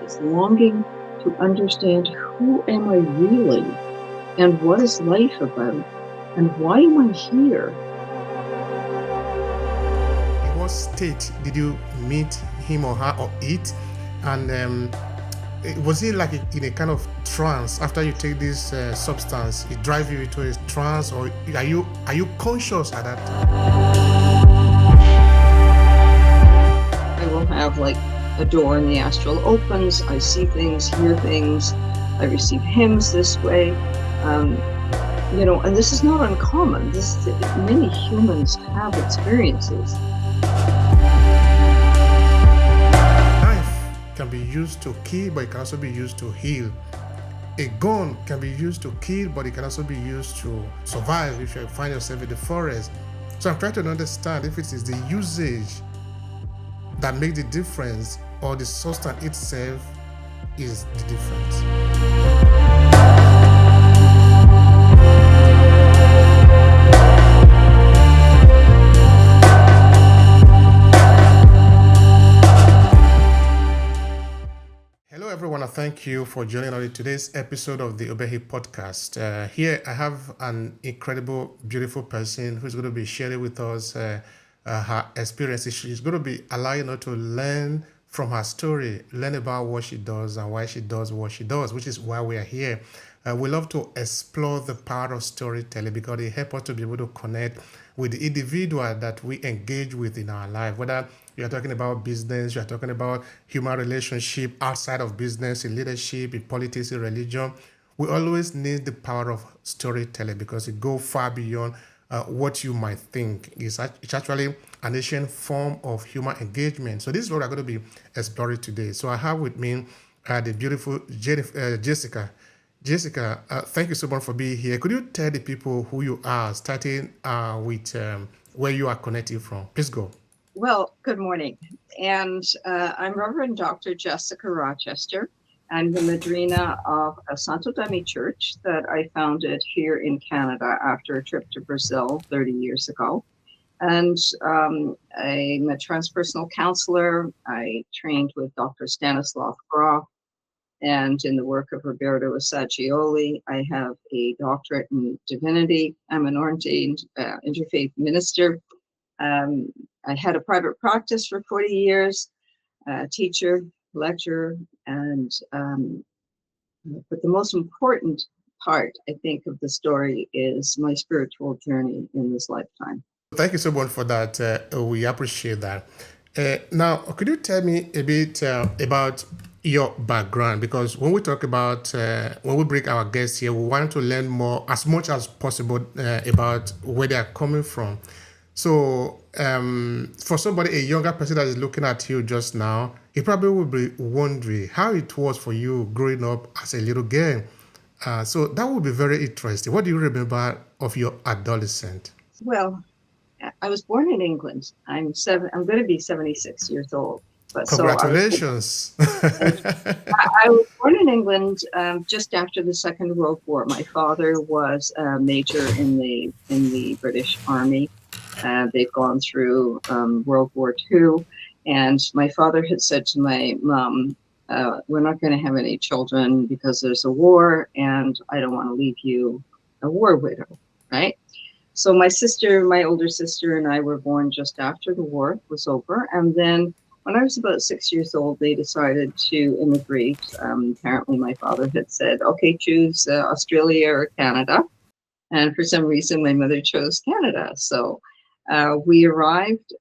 this longing to understand who am I really and what is life about and why am I here? In what state did you meet him or her or it? And was it like in a kind of trance after you take this substance? It drives you into a trance, or are you conscious at that time? I will have like a door in the astral opens. I see things, hear things. I receive hymns this way. And this is not uncommon. Many humans have experiences. Can be used to kill, but it can also be used to heal. A gun can be used to kill, but it can also be used to survive if you find yourself in the forest. So I'm trying to understand if it is the usage that makes the difference, or the substance itself is the difference. Hello everyone, and thank you for joining us in today's episode of the Obehi Podcast. Here I have an incredible, beautiful person who's going to be sharing with us her experiences. She's going to be allowing us to learn from her story, learn about what she does and why she does what she does, which is why we are here. We love to explore the power of storytelling because it helps us to be able to connect with the individual that we engage with in our life, whether you're talking about business, you're talking about human relationship outside of business, in leadership, in politics, in religion. We always need the power of storytelling because it goes far beyond what you might think. It's actually an ancient form of human engagement. So this is what we're going to be exploring today. So I have with me the beautiful Jessica. Jessica, thank you so much for being here. Could you tell the people who you are, starting with where you are connecting from? Please go. Well, good morning. And I'm Reverend Dr. Jessica Rochester. I'm the madrina of a Santo Daime Church that I founded here in Canada after a trip to Brazil 30 years ago. And I'm a transpersonal counselor. I trained with Dr. Stanislav Grof. And in the work of Roberto Assagioli, I have a doctorate in divinity. I'm an ordained interfaith minister. I had a private practice for 40 years, teacher, lecturer, and but the most important part, I think, of the story is my spiritual journey in this lifetime. Thank you so much for that. We appreciate that. Now, could you tell me a bit about your background? Because when we talk about, when we bring our guests here, we want to learn more, as much as possible, about where they are coming from. So for somebody, a younger person that is looking at you just now, he probably will be wondering how it was for you growing up as a little girl. So that would be very interesting. What do you remember of your adolescent? Well, I was born in England. I'm going to be 76 years old. But Congratulations. I was born in England just after the Second World War. My father was a major in the British Army. They'd gone through World War II, and my father had said to my mom, we're not going to have any children because there's a war, and I don't want to leave you a war widow, right? So my older sister and I were born just after the war was over, and then when I was about 6 years old, they decided to immigrate. Apparently my father had said, okay, choose Australia or Canada. And for some reason, my mother chose Canada. So we arrived,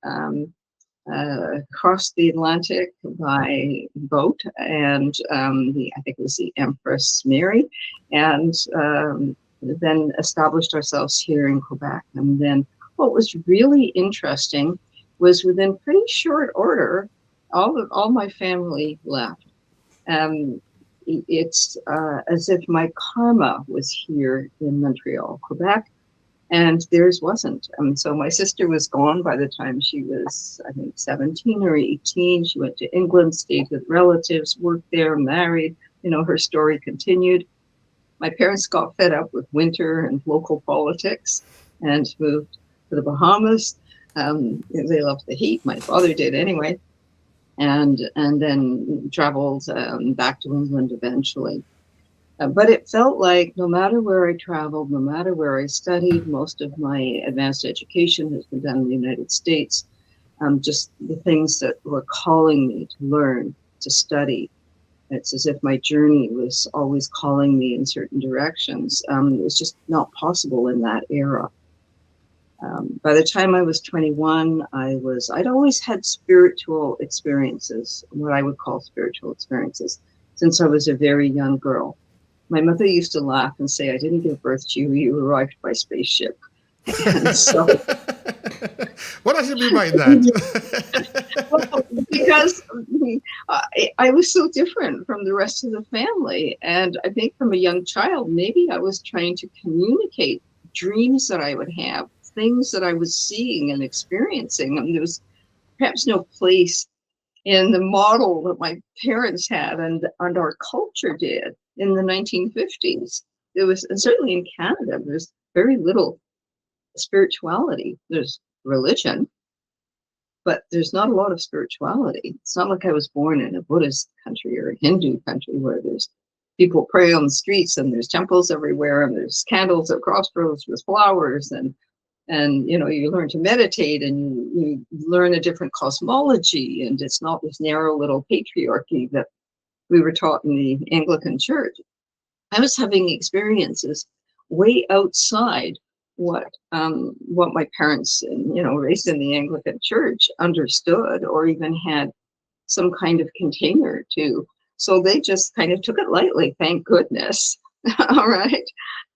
crossed the Atlantic by boat, and I think it was the Empress Mary, and then established ourselves here in Quebec. And then what was really interesting was within pretty short order, all my family left. It's as if my karma was here in Montreal, Quebec, and theirs wasn't. So my sister was gone by the time she was, I think, 17 or 18. She went to England, stayed with relatives, worked there, married. Her story continued. My parents got fed up with winter and local politics and moved to the Bahamas. They loved the heat. My father did anyway. and then traveled back to England eventually. But it felt like no matter where I traveled, no matter where I studied, most of my advanced education has been done in the United States. Just the things that were calling me to learn, to study. It's as if my journey was always calling me in certain directions. It was just not possible in that era. By the time I was 21, I'd always had spiritual experiences, what I would call spiritual experiences, since I was a very young girl. My mother used to laugh and say, I didn't give birth to you, you arrived by spaceship. And so, what does she mean by that? well, because I was so different from the rest of the family. And I think from a young child, maybe I was trying to communicate dreams that I would have, things that I was seeing and experiencing. And there was perhaps no place in the model that my parents had and our culture did in the 1950s. There was, and certainly in Canada, there's very little spirituality. There's religion, but there's not a lot of spirituality. It's not like I was born in a Buddhist country or a Hindu country where there's people pray on the streets and there's temples everywhere and there's candles at crossroads with flowers and you learn to meditate and you learn a different cosmology, and it's not this narrow little patriarchy that we were taught in the Anglican Church. I was having experiences way outside what my parents, raised in the Anglican Church, understood or even had some kind of container to. So they just kind of took it lightly, thank goodness. All right.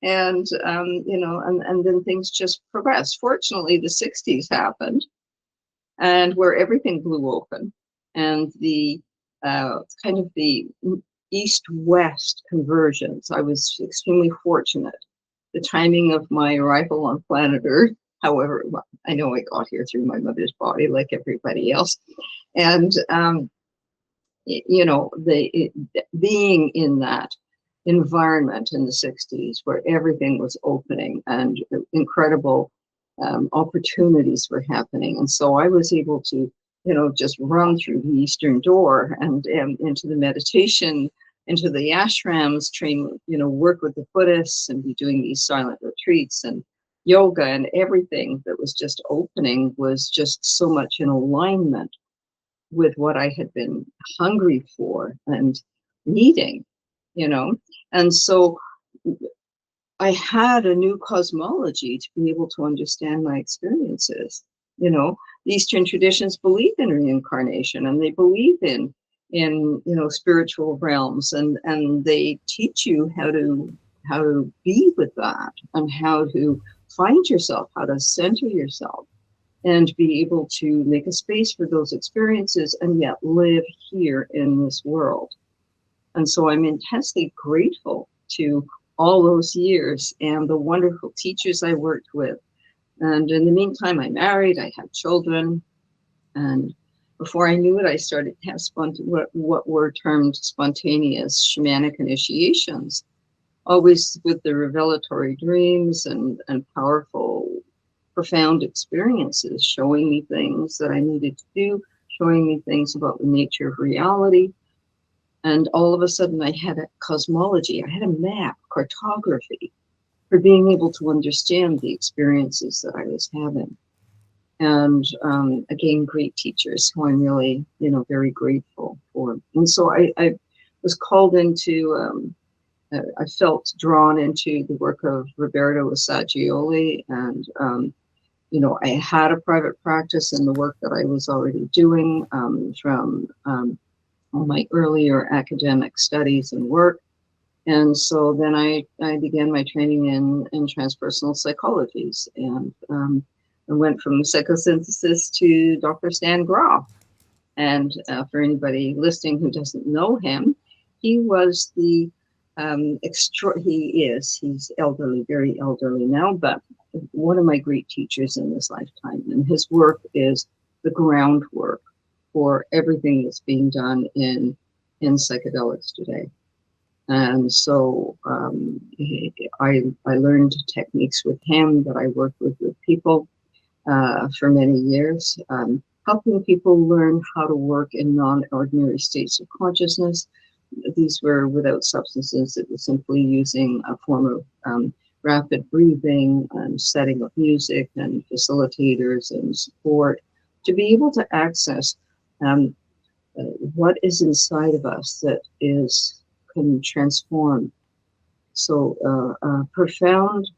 And, and then things just progressed. Fortunately, the 60s happened and where everything blew open and the kind of the east-west conversions. I was extremely fortunate. The timing of my arrival on planet Earth, however, I know I got here through my mother's body like everybody else. And, being in that environment in the 60s where everything was opening and incredible opportunities were happening. And so I was able to, just run through the Eastern door and into the meditation, into the ashrams, train, work with the Buddhists and be doing these silent retreats and yoga, and everything that was just opening was just so much in alignment with what I had been hungry for and needing. And so I had a new cosmology to be able to understand my experiences. The Eastern traditions believe in reincarnation and they believe in spiritual realms, and they teach you how to be with that and how to find yourself, how to center yourself and be able to make a space for those experiences and yet live here in this world. And so I'm intensely grateful to all those years and the wonderful teachers I worked with. And in the meantime, I married, I had children, and before I knew it, I started to have what were termed spontaneous shamanic initiations, always with the revelatory dreams and powerful, profound experiences, showing me things that I needed to do, showing me things about the nature of reality. And all of a sudden I had a cosmology, I had a map, cartography for being able to understand the experiences that I was having. And again, great teachers who I'm really, very grateful for. And so I was called into, I felt drawn into the work of Roberto Assagioli, and I had a private practice in the work that I was already doing from my earlier academic studies and work. And so then I began my training in transpersonal psychologies, and I went from psychosynthesis to Dr. Stan Grof. And for anybody listening who doesn't know him, he was the he's elderly, very elderly now, but one of my great teachers in this lifetime. And his work is the groundwork for everything that's being done in psychedelics today. And so I learned techniques with him that I worked with people for many years. helping people learn how to work in non-ordinary states of consciousness. These were without substances. It was simply using a form of rapid breathing and setting of music and facilitators and support to be able to access um, what is inside of us that can transform. So a profound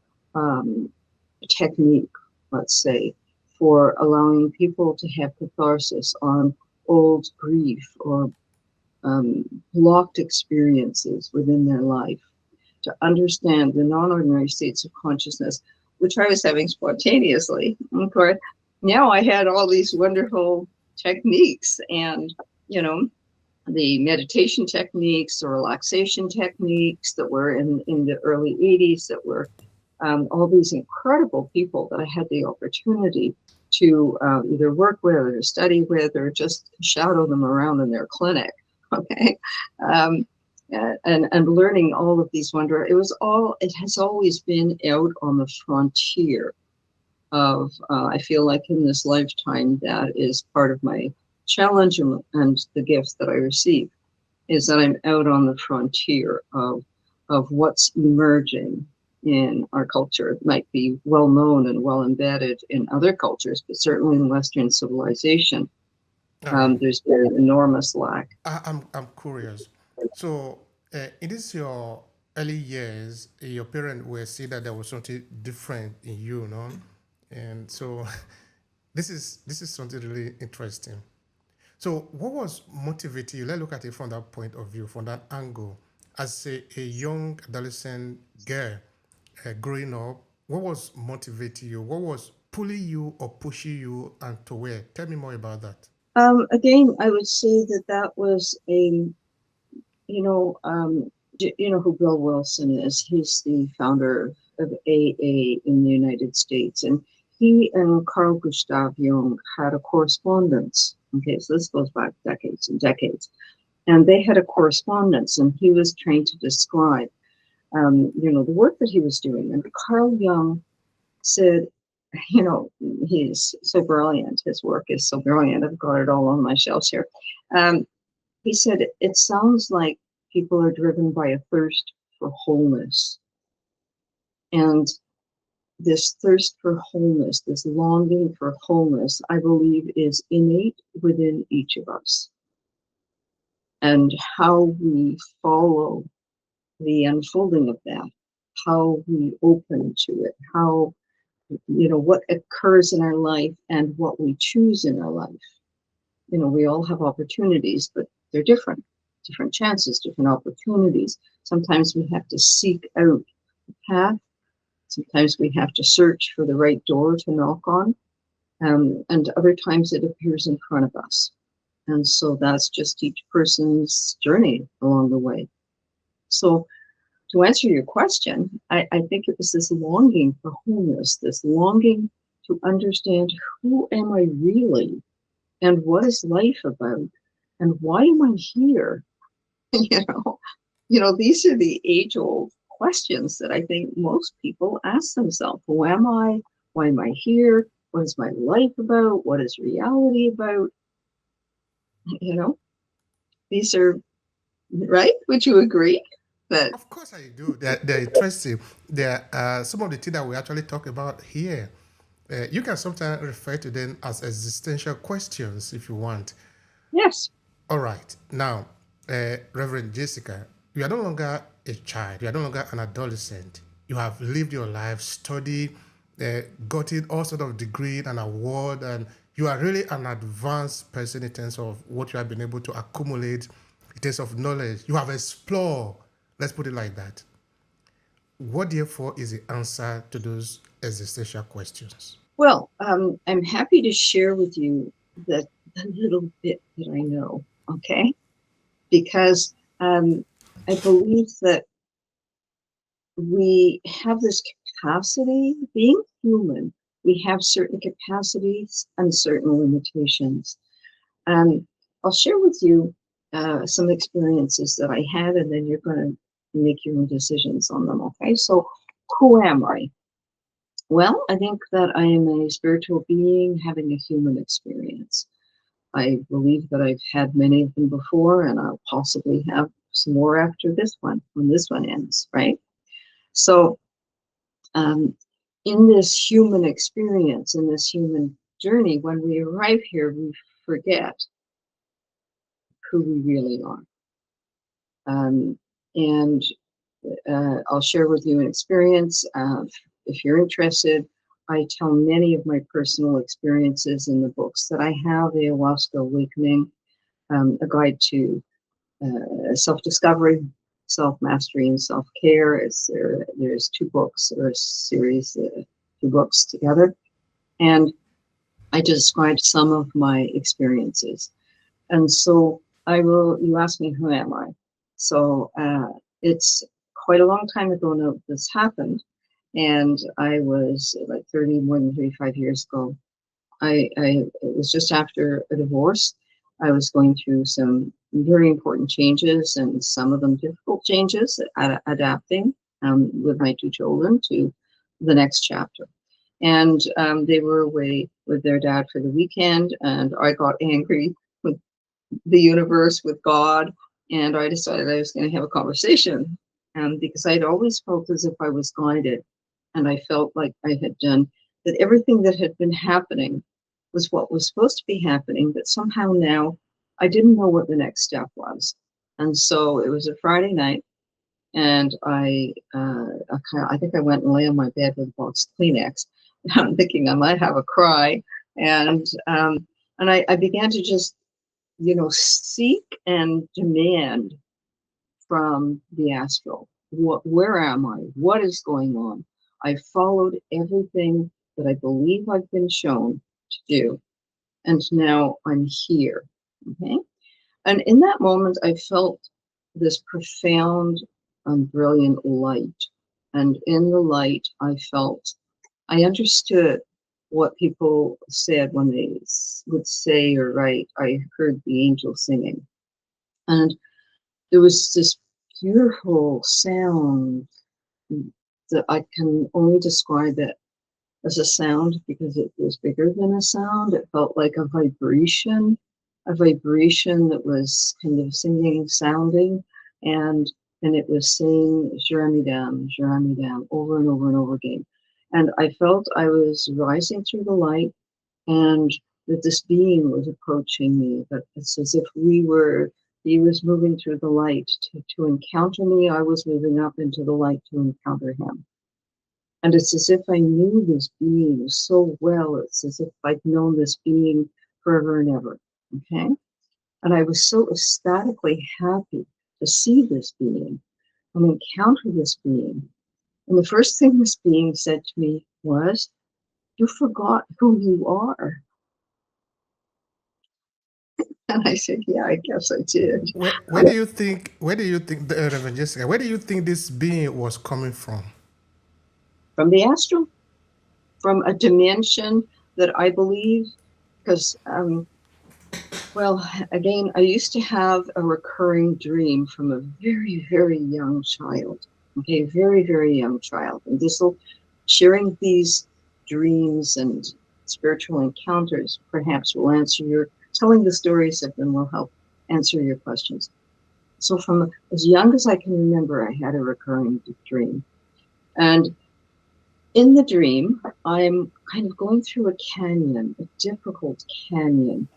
technique, let's say, for allowing people to have catharsis on old grief or blocked experiences within their life, to understand the non-ordinary states of consciousness, which I was having spontaneously. Of course, now I had all these wonderful techniques and, the meditation techniques, the relaxation techniques that were in the early 80s, that were all these incredible people that I had the opportunity to either work with or study with or just shadow them around in their clinic. Okay. And learning all of these it has always been out on the frontier of, I feel like in this lifetime, that is part of my challenge and the gifts that I receive, is that I'm out on the frontier of what's emerging in our culture. It might be well known and well embedded in other cultures, but certainly in Western civilization, Um, there's been an enormous lack. I'm curious. So, in this your early years, your parents were see that there was something different in you, no? And so, this is something really interesting. So, what was motivating you? Let's look at it from that point of view, from that angle. As a young adolescent girl growing up, what was motivating you? What was pulling you or pushing you and to where? Tell me more about that. Again, I would say that was you know who Bill Wilson is. He's the founder of AA in the United States, and he and Carl Gustav Jung had a correspondence. Okay, so this goes back decades and decades, and they had a correspondence, and he was trying to describe, the work that he was doing. And Carl Jung said, he's so brilliant. His work is so brilliant. I've got it all on my shelves here. He said, it sounds like people are driven by a thirst for wholeness. And this thirst for wholeness, this longing for wholeness, I believe is innate within each of us. And how we follow the unfolding of that, how we open to it, how, what occurs in our life and what we choose in our life. We all have opportunities, but they're different chances, different opportunities. Sometimes we have to seek out the path. Sometimes we have to search for the right door to knock on. And other times it appears in front of us. And so that's just each person's journey along the way. So to answer your question, I think it was this longing for wholeness, this longing to understand, who am I really? And what is life about? And why am I here? These are the age-old questions that I think most people ask themselves. Who am I? Why am I here? What is my life about? What is reality about? These are, right? Would you agree that? Of course, I do. They're interesting. They're some of the things that we actually talk about here. You can sometimes refer to them as existential questions if you want. Yes. All right. Now, Reverend Jessica, you are no longer a child. You are no longer an adolescent. You have lived your life, studied, gotten all sort of degree and award, and you are really an advanced person in terms of what you have been able to accumulate in terms of knowledge. You have explored. Let's put it like that. What, therefore, is the answer to those existential questions? Well, I'm happy to share with you the little bit that I know, okay? Because I believe that we have this capacity, being human, we have certain capacities and certain limitations. I'll share with you some experiences that I had, and then you're going to make your own decisions on them, okay? So who am I? Well, I think that I am a spiritual being having a human experience. I believe that I've had many of them before, and I'll possibly have some more after this one, when this one ends, right? So in this human experience, in this human journey, when we arrive here, we forget who we really are. And I'll share with you an experience. If you're interested, I tell many of my personal experiences in the books that I have, Ayahuasca Awakening, A Guide to Self-Discovery, Self-Mastery, and Self-Care. There's two books, or a series, two books together. And I describe some of my experiences. And so you ask me, who am I? So it's quite a long time ago now this happened. And I was like more than 35 years ago. It was just after a divorce. I was going through some very important changes, and some of them difficult changes, adapting with my two children to the next chapter. And they were away with their dad for the weekend, and I got angry with the universe, with God, and I decided I was going to have a conversation, because I'd always felt as if I was guided, and I felt like I had done that. Everything that had been happening was what was supposed to be happening, but somehow now I didn't know what the next step was. And so it was a Friday night, and I think I went and lay on my bed with a box of Kleenex. I'm thinking I might have a cry, and I began to just seek and demand from the astral. Where am I? What is going on? I followed everything that I believe I've been shown to do, and now I'm here. Okay, and in that moment, I felt this profound and brilliant light, and in the light, I understood what people said when they would say or write. I heard the angel singing, and there was this beautiful sound that I can only describe it as a sound because it was bigger than a sound. It felt like a vibration that was kind of singing, sounding, and it was saying Shiramidam, Shiramidam over and over and over again. And I felt I was rising through the light, and that this being was approaching me, that it's as if he was moving through the light to encounter me. I was moving up into the light to encounter him. And it's as if I knew this being so well. It's as if I'd known this being forever and ever. Okay? And I was so ecstatically happy to see this being and encounter this being. And the first thing this being said to me was, "You forgot who you are." And I said, "Yeah, I guess I did." Where do you think, Reverend Jessica, where do you think this being was coming from? From the astral, from a dimension that I believe, because, well, again, I used to have a recurring dream from a very, very young child. Okay, very, very young child. And sharing these dreams and spiritual encounters perhaps will telling the stories of them will help answer your questions. So from as young as I can remember, I had a recurring dream. And in the dream, I'm kind of going through a canyon, a difficult canyon.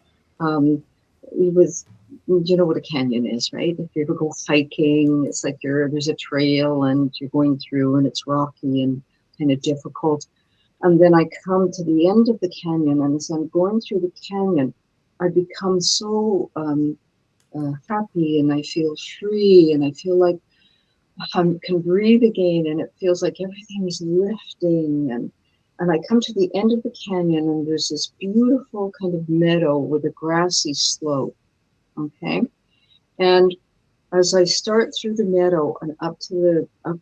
You know what a canyon is, right? If you ever go hiking, it's like there's a trail and you're going through and it's rocky and kind of difficult. And then I come to the end of the canyon, and as I'm going through the canyon, I become so happy, and I feel free, and I feel like I can breathe again, and it feels like everything is lifting. And I come to the end of the canyon, and there's this beautiful kind of meadow with a grassy slope. Okay, and as I start through the meadow and up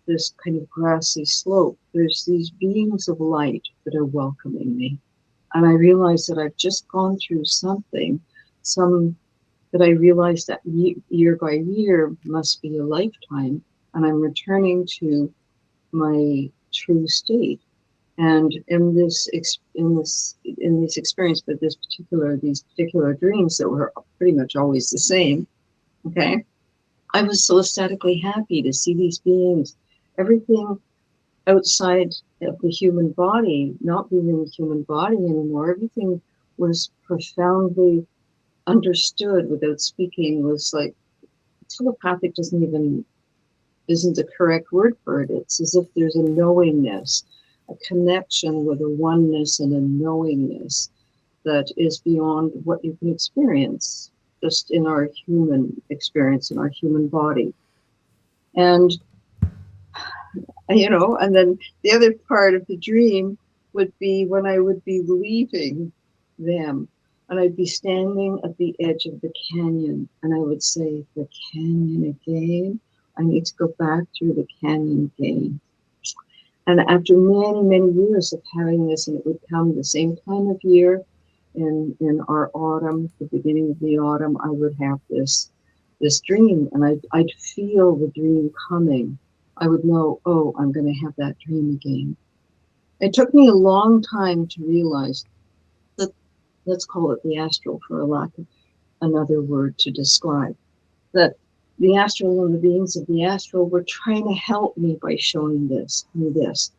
this kind of grassy slope, there's these beings of light that are welcoming me. And I realize that I've just gone through something, that I realize that year by year must be a lifetime, and I'm returning to my true state. And in this experience, but these particular dreams that were pretty much always the same, okay, I was so ecstatically happy to see these beings, everything outside of the human body, not being in the human body anymore. Everything was profoundly understood without speaking. Was like telepathic isn't the correct word for it. It's as if there's a knowingness, a connection with a oneness and a knowingness that is beyond what you can experience just in our human experience, in our human body. And, and then the other part of the dream would be when I would be leaving them and I'd be standing at the edge of the canyon and I would say, the canyon again? I need to go back through the canyon again. And after many, many years of having this, and it would come the same time of year, in our autumn, the beginning of the autumn, I would have this dream, and I'd feel the dream coming. I would know, oh, I'm going to have that dream again. It took me a long time to realize that, let's call it the astral for a lack of another word to describe, that the astral and the beings of the astral were trying to help me by showing me this,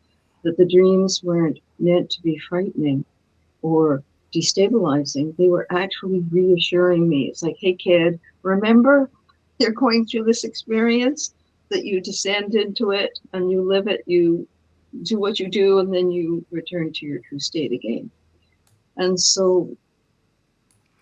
that the dreams weren't meant to be frightening or destabilizing. They were actually reassuring me. It's like, hey kid, remember you're going through this experience, that you descend into it and you live it, you do what you do, and then you return to your true state again. And so,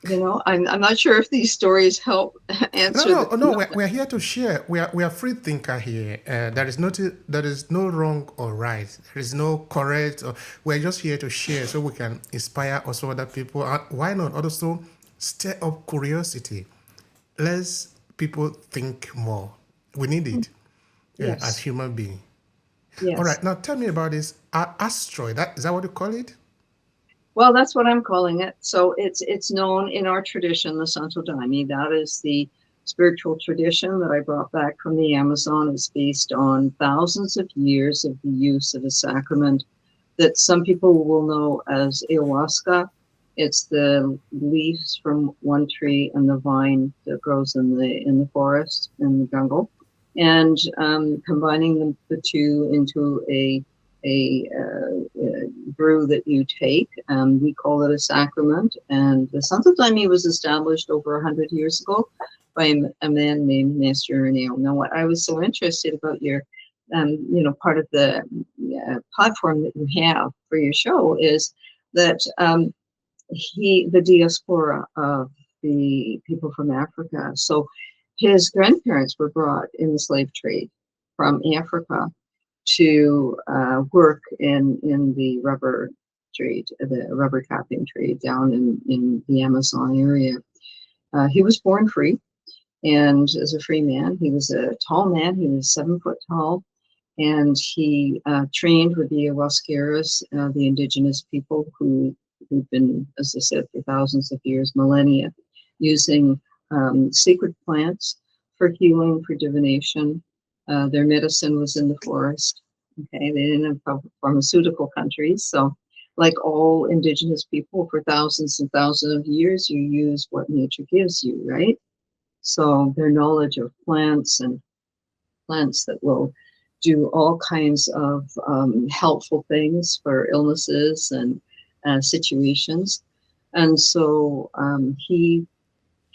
I'm not sure if these stories help answer No. We're here to share. We are free thinker here. There is no wrong or right. There is no correct. We're just here to share so we can inspire also other people. Why not also stir up curiosity? Let's people think more. We need it as Yes. human beings. All Yes. right. Now tell me about this asteroid. Is that what you call it? Well, that's what I'm calling it. So it's known in our tradition, the Santo Daime. That is the spiritual tradition that I brought back from the Amazon. It's based on thousands of years of the use of a sacrament that some people will know as Ayahuasca. It's the leaves from one tree and the vine that grows in the forest, in the jungle, and combining the two into a brew that you take. We call it a sacrament. And the Santo Daime was established over 100 years ago by a man named Master Reneo. Now, what I was so interested about your, part of the platform that you have for your show is that the diaspora of the people from Africa. So his grandparents were brought in the slave trade from Africa to work in the rubber trade, the rubber capping trade down in the Amazon area. He was born free, and as a free man, he was a tall man. He was 7 foot tall, and he trained with the Ayahuasqueros, the indigenous people who've been, as I said, for thousands of years, millennia, using sacred plants for healing, for divination. Their medicine was in the forest. Okay, they didn't have pharmaceutical countries, so like all indigenous people, for thousands and thousands of years, you use what nature gives you, right? So their knowledge of plants and plants that will do all kinds of helpful things for illnesses and situations. And so he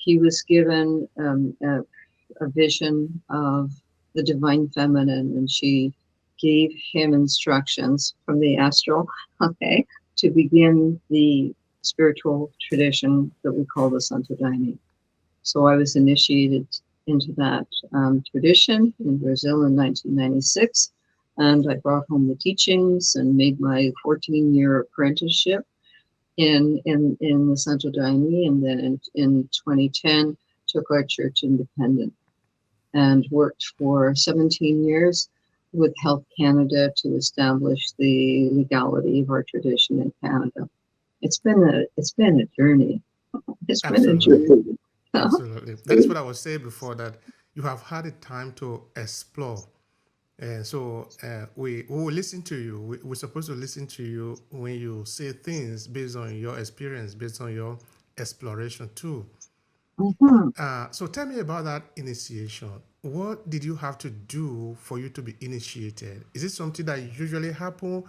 was given a vision of the divine feminine, and she gave him instructions from the astral, okay, to begin the spiritual tradition that we call the Santo Daime. So I was initiated into that tradition in Brazil in 1996, and I brought home the teachings and made my 14-year apprenticeship in the Santo Daime, and then in 2010 took our church independent and worked for 17 years with Health Canada to establish the legality of our tradition in Canada. It's been a journey. It's been a Absolutely. journey. Absolutely. That is what I was saying before, that you have had a time to explore We will listen to you. We're supposed to listen to you when you say things based on your experience, based on your exploration too. Mhm. So tell me about that initiation. What did you have to do for you to be initiated? Is it something that usually happen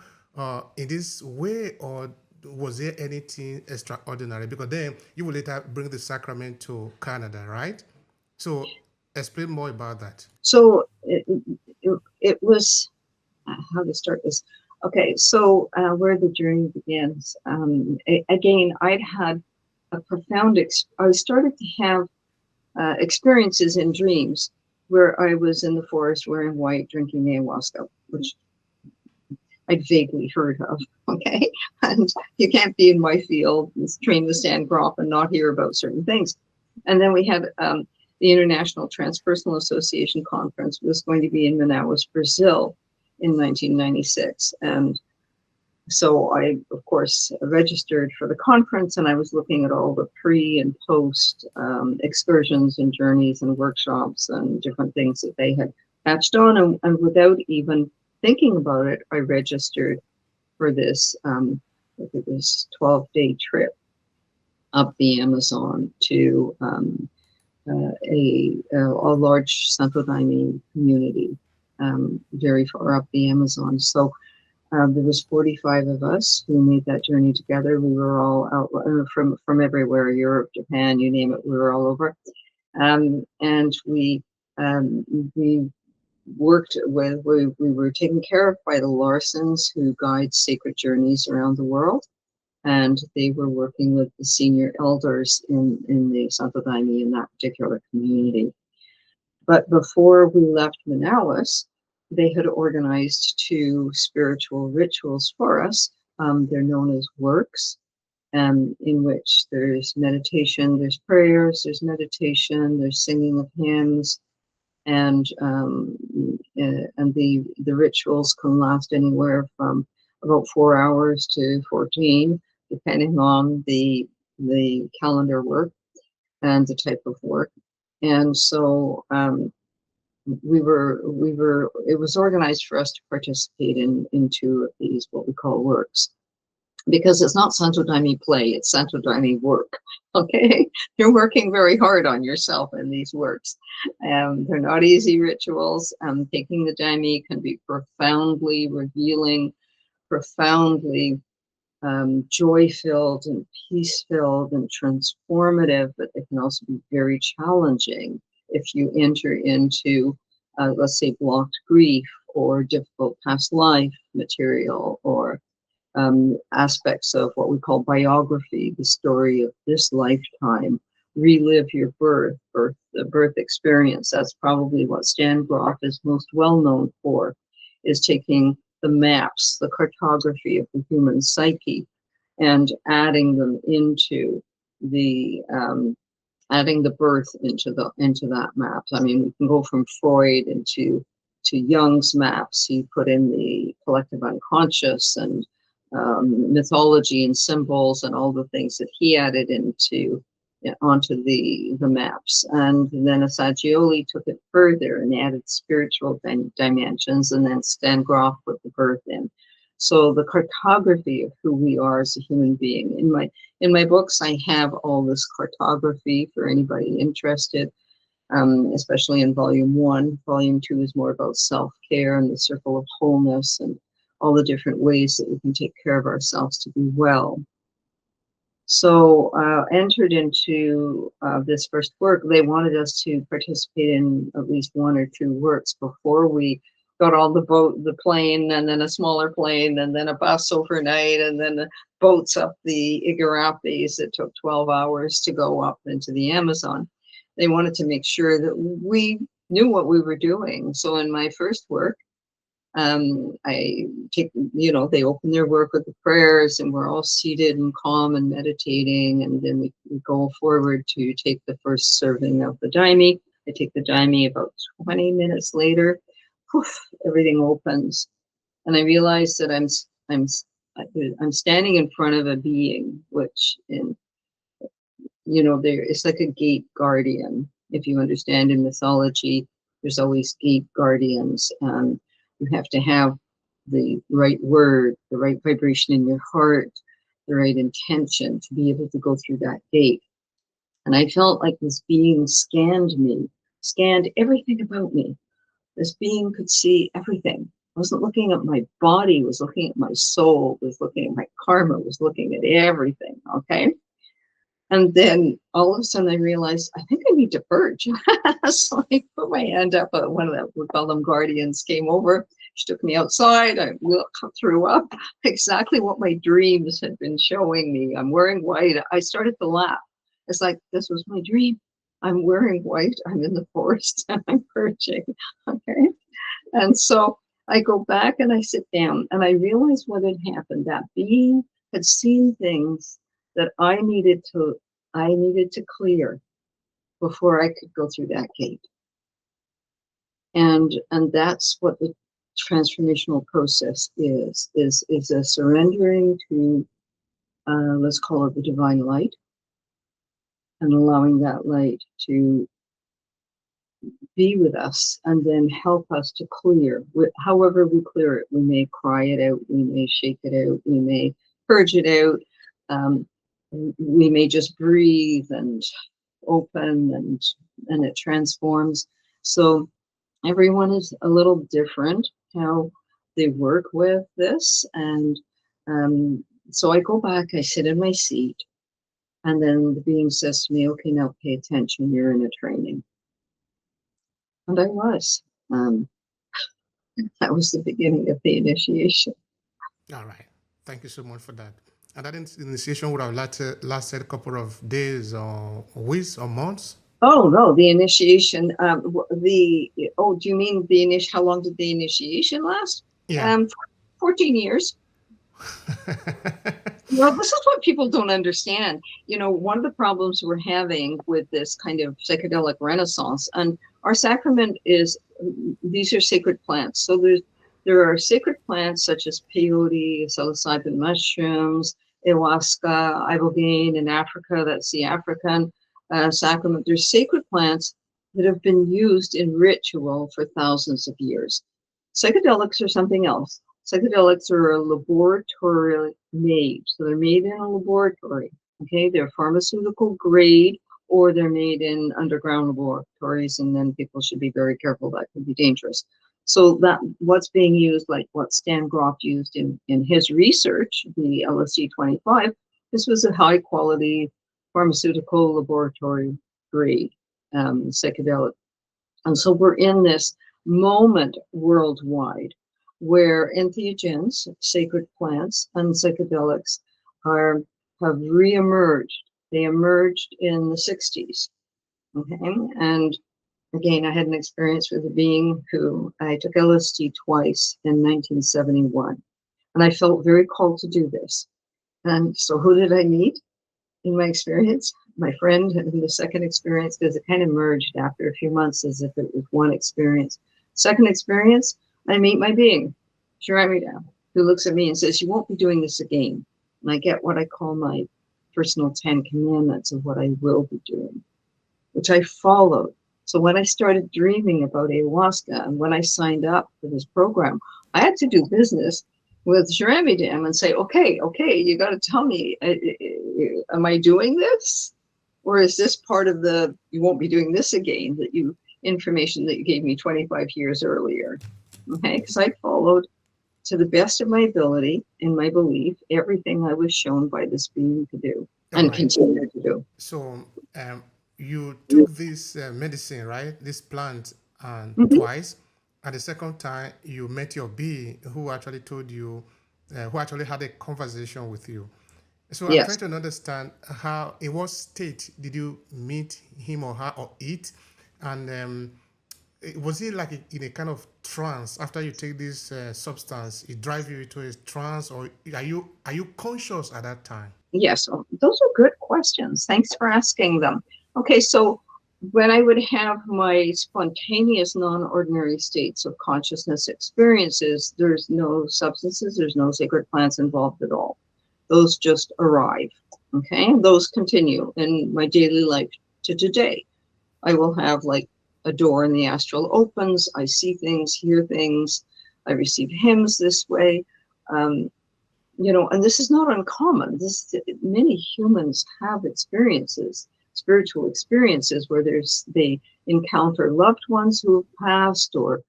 in this way, or was there anything extraordinary? Because then you will later bring the sacrament to Canada, right? So explain more about that. So it was how to start this. Okay, so where the journey begins. Again, I'd had a profound. I started to have experiences in dreams where I was in the forest wearing white, drinking ayahuasca, which I'd vaguely heard of. Okay, and you can't be in my field, train to stand grop, and not hear about certain things. And then we had the International Transpersonal Association conference was going to be in Manaus, Brazil, in 1996, and so I, of course, registered for the conference, and I was looking at all the pre and post excursions and journeys and workshops and different things that they had hatched on. And without even thinking about it, I registered for this, this 12-day trip up the Amazon to a large Santo Daime community, very far up the Amazon. So there was 45 of us who made that journey together. We were all out from everywhere, Europe, Japan, you name it. We were all over, and we worked with. We were taken care of by the Larsons, who guide sacred journeys around the world, and they were working with the senior elders in the Santo Daime in that particular community. But before we left Manaus, they had organized two spiritual rituals for us. They're known as works, in which there's meditation, there's prayers, there's meditation, there's singing of hymns, and the rituals can last anywhere from about 4 hours to 14, depending on the calendar work and the type of work. And so it was organized for us to participate in two of these, what we call works, because it's not Santo Daime play, it's Santo Daime work. Okay, you're working very hard on yourself in these works. They're not easy rituals. Taking the Daime can be profoundly revealing, profoundly joy-filled and peace-filled and transformative, but they can also be very challenging if you enter into, let's say, blocked grief or difficult past life material, or aspects of what we call biography, the story of this lifetime. Relive your the birth experience. That's probably what Stan Groff is most well known for, is taking the maps, the cartography of the human psyche, and adding them into the adding the birth into that map. I mean, we can go from Freud to Jung's maps. He put in the collective unconscious and mythology and symbols and all the things that he added onto the maps. And then Assagioli took it further and added spiritual dimensions, and then Stan Groff put the birth in. So the cartography of who we are as a human being. In my books, I have all this cartography for anybody interested, especially in volume 1. Volume 2 is more about self-care and the circle of wholeness and all the different ways that we can take care of ourselves to be well. So entered into this first work. They wanted us to participate in at least 1 or 2 works before we got on the plane, and then a smaller plane, and then a bus overnight, and then the boats up the Igarapes. It took 12 hours to go up into the Amazon. They wanted to make sure that we knew what we were doing. So in my first work, I take, they open their work with the prayers, and we're all seated and calm and meditating, and then we go forward to take the first serving of the Daime. I take the Daime. About 20 minutes later, poof, everything opens, and I realize that I'm standing in front of a being, which it's like a gate guardian. If you understand in mythology, there's always gate guardians, and You have to have the right word, the right vibration in your heart, the right intention to be able to go through that gate. And I felt like this being scanned me, scanned everything about me. This being could see everything. Wasn't looking at my body, was looking at my soul, was looking at my karma, was looking at everything. Okay. And then all of a sudden I realized, I think I need to purge. So I put my hand up. One of the, we call them guardians, came over. She took me outside. I threw up exactly what my dreams had been showing me. I'm wearing white. I started to laugh. It's like, this was my dream. I'm wearing white. I'm in the forest and I'm purging. Okay. And so I go back and I sit down and I realize what had happened. That being had seen things that I needed to clear before I could go through that gate. And that's what the transformational process is a surrendering to, let's call it the divine light, and allowing that light to be with us and then help us to clear. However we clear it, we may cry it out, we may shake it out, we may purge it out. We may just breathe and open and it transforms. So everyone is a little different how they work with this. And so I go back, I sit in my seat, and then the being says to me, okay, now pay attention, you're in a training. And I was. That was the beginning of the initiation. All right. Thank you so much for that. And that initiation would have lasted a couple of days or weeks or months? Oh, no, the initiation, do you mean how long did the initiation last? Yeah. 14 years. This is what people don't understand. One of the problems we're having with this kind of psychedelic renaissance, and our sacrament is, these are sacred plants. So there are sacred plants such as peyote, psilocybin mushrooms, Ayahuasca, ibogaine in Africa, that's the African sacrament. There's sacred plants that have been used in ritual for thousands of years. Psychedelics are something else. Psychedelics are laboratory made. So they're made in a laboratory. Okay, they're pharmaceutical grade, or they're made in underground laboratories, and then people should be very careful. That could be dangerous. So that what's being used, like what Stan Grof used in his research, the LSD-25, this was a high quality pharmaceutical laboratory grade psychedelic. And so we're in this moment worldwide where entheogens, sacred plants, and psychedelics have reemerged. They emerged in the 60s. Okay, and again, I had an experience with a being who I took LSD twice in 1971, and I felt very called to do this. And so who did I meet in my experience? My friend in the second experience, because it kind of merged after a few months as if it was one experience. Second experience, I meet my being, Sharamida, who looks at me and says, you won't be doing this again. And I get what I call my personal 10 commandments of what I will be doing, which I followed. So when I started dreaming about ayahuasca and when I signed up for this program, I had to do business with Sharamidam and say, okay, you got to tell me, am I doing this? Or is this part of the, you won't be doing this again, information that you gave me 25 years earlier? Okay, because I followed to the best of my ability, in my belief, everything I was shown by this being to do and continue to do. So you took this medicine, right? This plant twice. At the second time, you met your being who actually told you, who actually had a conversation with you. So I'm trying to understand how, in what state did you meet him or her or it? And was it like in a kind of trance after you take this substance? It drives you into a trance, or are you conscious at that time? Yes, those are good questions. Thanks for asking them. Okay, so when I would have my spontaneous, non-ordinary states of consciousness experiences, there's no substances, there's no sacred plants involved at all. Those just arrive, okay? Those continue in my daily life to today. I will have like a door in the astral opens, I see things, hear things, I receive hymns this way. And this is not uncommon. Many humans have experiences, spiritual experiences, where they encounter loved ones who have passed, or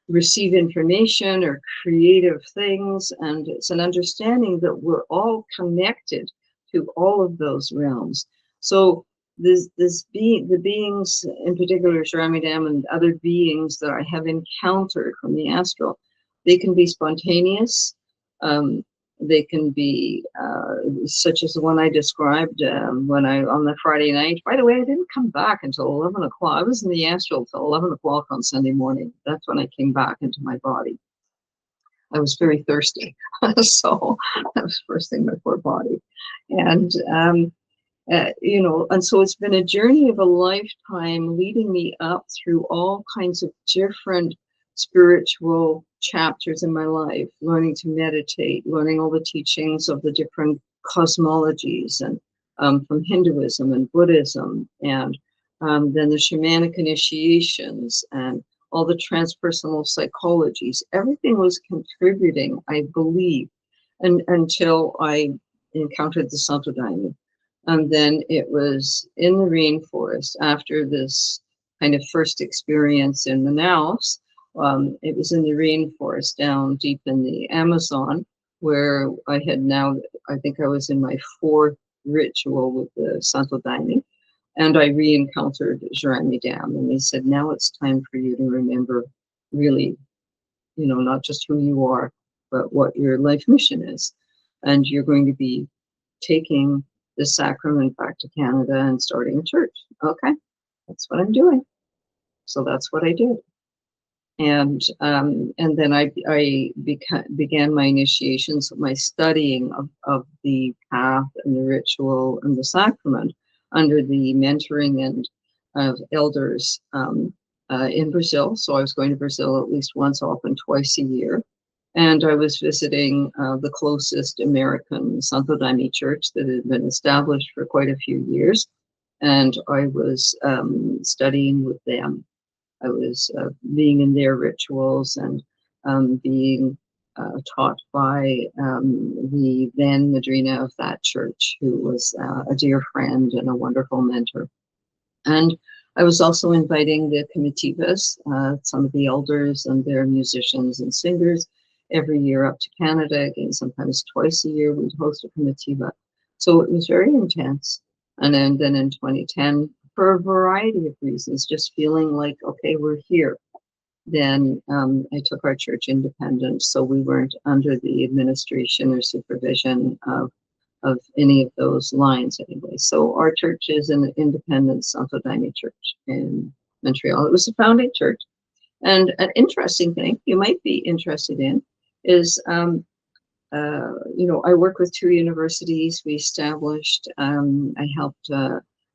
receive information or creative things. And it's an understanding that we're all connected to all of those realms. So the beings, in particular Sharamidam and other beings that I have encountered from the astral, they can be spontaneous. They can be such as the one I described when on the Friday night. By the way, I didn't come back until 11 o'clock. I was in the astral till 11 o'clock on Sunday morning. That's when I came back into my body. I was very thirsty. So that was first thing before body. And, and so it's been a journey of a lifetime leading me up through all kinds of different spiritual chapters in my life, learning to meditate, learning all the teachings of the different cosmologies, and from Hinduism and Buddhism, and then the shamanic initiations and all the transpersonal psychologies. Everything was contributing, I believe, until I encountered the Santo Daime. And then it was in the rainforest after this kind of first experience in Manaus. It was in the rainforest down deep in the Amazon, where I think I was in my fourth ritual with the Santo Daime, and I re-encountered Sharamidam, and they said, now it's time for you to remember really, not just who you are, but what your life mission is. And you're going to be taking the sacrament back to Canada and starting a church. Okay, that's what I'm doing. So that's what I did. And then I began my initiations, my studying of the path and the ritual and the sacrament under the mentoring and of elders in Brazil. So I was going to Brazil at least once, often twice a year. And I was visiting the closest American Santo Daime Church that had been established for quite a few years. And I was studying with them. I was being in their rituals and being taught by the then Madrina of that church, who was a dear friend and a wonderful mentor. And I was also inviting the comitivas, some of the elders and their musicians and singers, every year up to Canada. Again, sometimes twice a year we'd host a comitiva. So it was very intense. And then in 2010, for a variety of reasons, just feeling like, okay, we're here. Then I took our church independent, so we weren't under the administration or supervision of any of those lines anyway. So our church is an independent Santo Daime Church in Montreal. It was a founding church. And an interesting thing you might be interested in is, I work with 2 universities. We established, I helped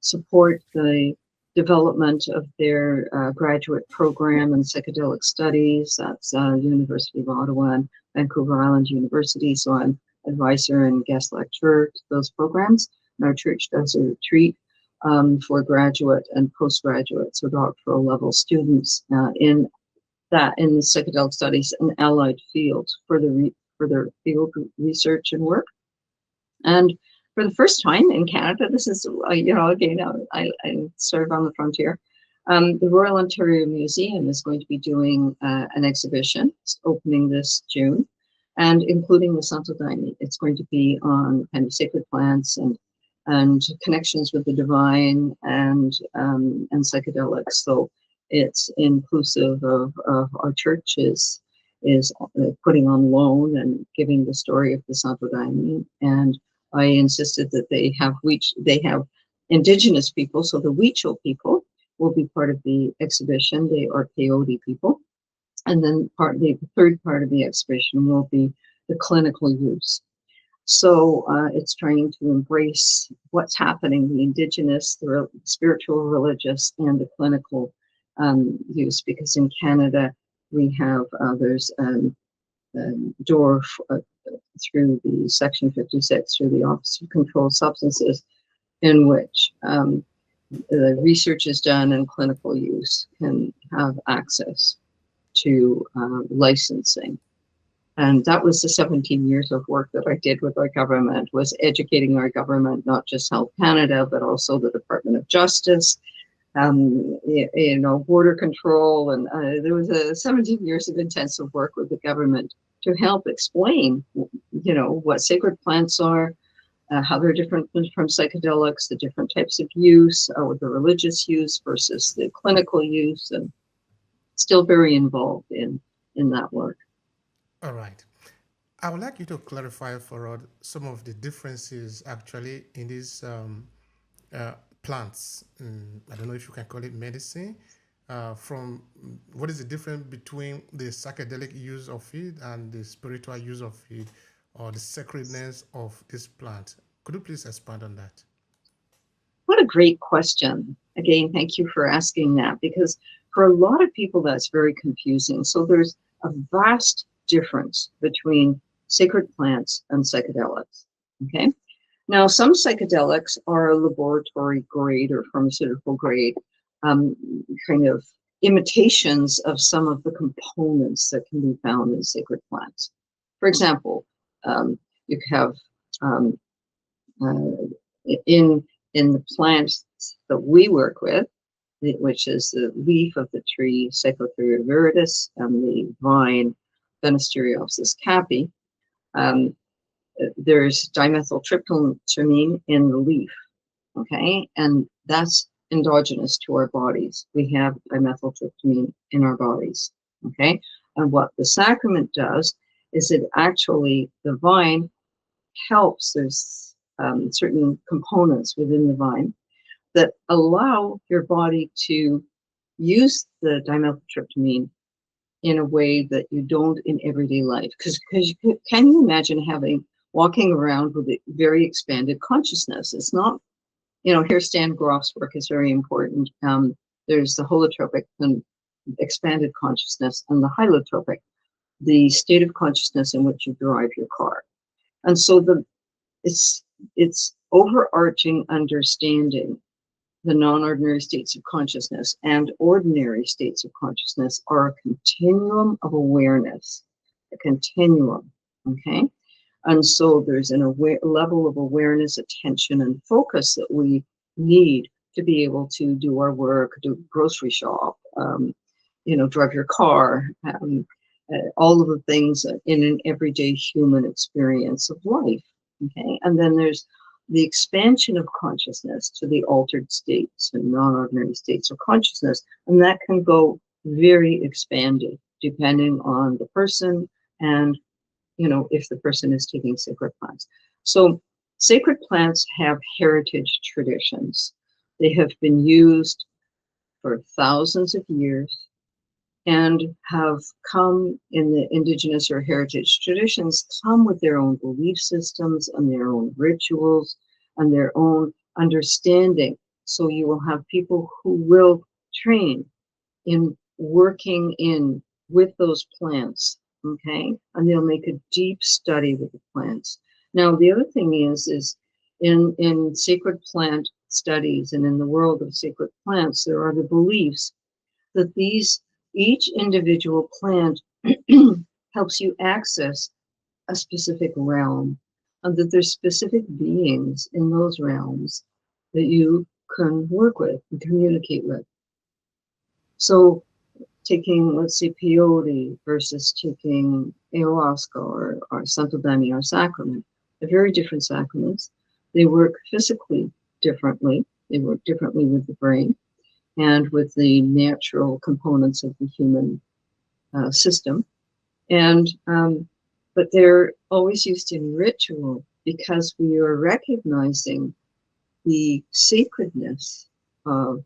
support the development of their graduate program in psychedelic studies. That's University of Ottawa and Vancouver Island University. So I'm advisor and guest lecturer to those programs. And our church does a retreat for graduate and postgraduate, so doctoral level students in the psychedelic studies and allied fields for their field research and work. And for the first time in Canada, this is, again, I serve on the frontier. The Royal Ontario Museum is going to be doing an exhibition. It's opening this June, and including the Santo Daime. It's going to be on kind of sacred plants and connections with the divine and psychedelics. So it's inclusive of our churches is putting on loan and giving the story of the Santo Daime. And I insisted that they have indigenous people, so the Huichol people will be part of the exhibition. They are peyote people. And then the third part of the exhibition will be the clinical use. So it's trying to embrace what's happening, the indigenous, the spiritual, religious, and the clinical use, because in Canada we have there's door through the Section 56, through the Office of Controlled Substances, in which the research is done and clinical use can have access to licensing. And that was the 17 years of work that I did with our government, was educating our government, not just Health Canada, but also the Department of Justice, border control. And there was 17 years of intensive work with the government to help explain, what sacred plants are, how they're different from psychedelics, the different types of use, the religious use versus the clinical use, and still very involved in that work. All right. I would like you to clarify for us some of the differences actually in these uh, plants. I don't know if you can call it medicine. From what is the difference between the psychedelic use of it and the spiritual use of it, or the sacredness of this plant? Could you please expand on that? What a great question. Again, thank you for asking that, because for a lot of people, that's very confusing. So there's a vast difference between sacred plants and psychedelics. Okay. Now, some psychedelics are laboratory grade or pharmaceutical grade, kind of imitations of some of the components that can be found in sacred plants. For example, you have uh, in the plants that we work with, which is the leaf of the tree Psychotria viridis and the vine Fenestriosis capi. There's dimethyltryptamine in the leaf, okay? And that's endogenous to our bodies. We have dimethyltryptamine in our bodies, okay? And what the sacrament does is it actually, the vine helps, there's certain components within the vine that allow your body to use the dimethyltryptamine in a way that you don't in everyday life. Because can you imagine walking around with a very expanded consciousness? It's not, here Stan Groff's work is very important. There's the holotropic and expanded consciousness, and the holotropic, the state of consciousness in which you drive your car. And so it's overarching understanding the non-ordinary states of consciousness and ordinary states of consciousness are a continuum of awareness, a continuum, okay? And so there's a level of awareness, attention, and focus that we need to be able to do our work, do grocery shop, drive your car, all of the things in an everyday human experience of life, okay? And then there's the expansion of consciousness to the altered states and non-ordinary states of consciousness. And that can go very expanded depending on the person and, if the person is taking sacred plants. So sacred plants have heritage traditions. They have been used for thousands of years and have come in the indigenous or heritage traditions, come with their own belief systems and their own rituals and their own understanding. So you will have people who will train in working with those plants, okay? And they'll make a deep study with the plants. Now, the other thing is in sacred plant studies and in the world of sacred plants, there are the beliefs that each individual plant helps you access a specific realm, and that there's specific beings in those realms that you can work with and communicate with. So taking, let's say, peyote versus taking ayahuasca or Santo Daime, our sacrament, they're very different sacraments. They work physically differently. They work differently with the brain and with the natural components of the human system. And but they're always used in ritual because we are recognizing the sacredness of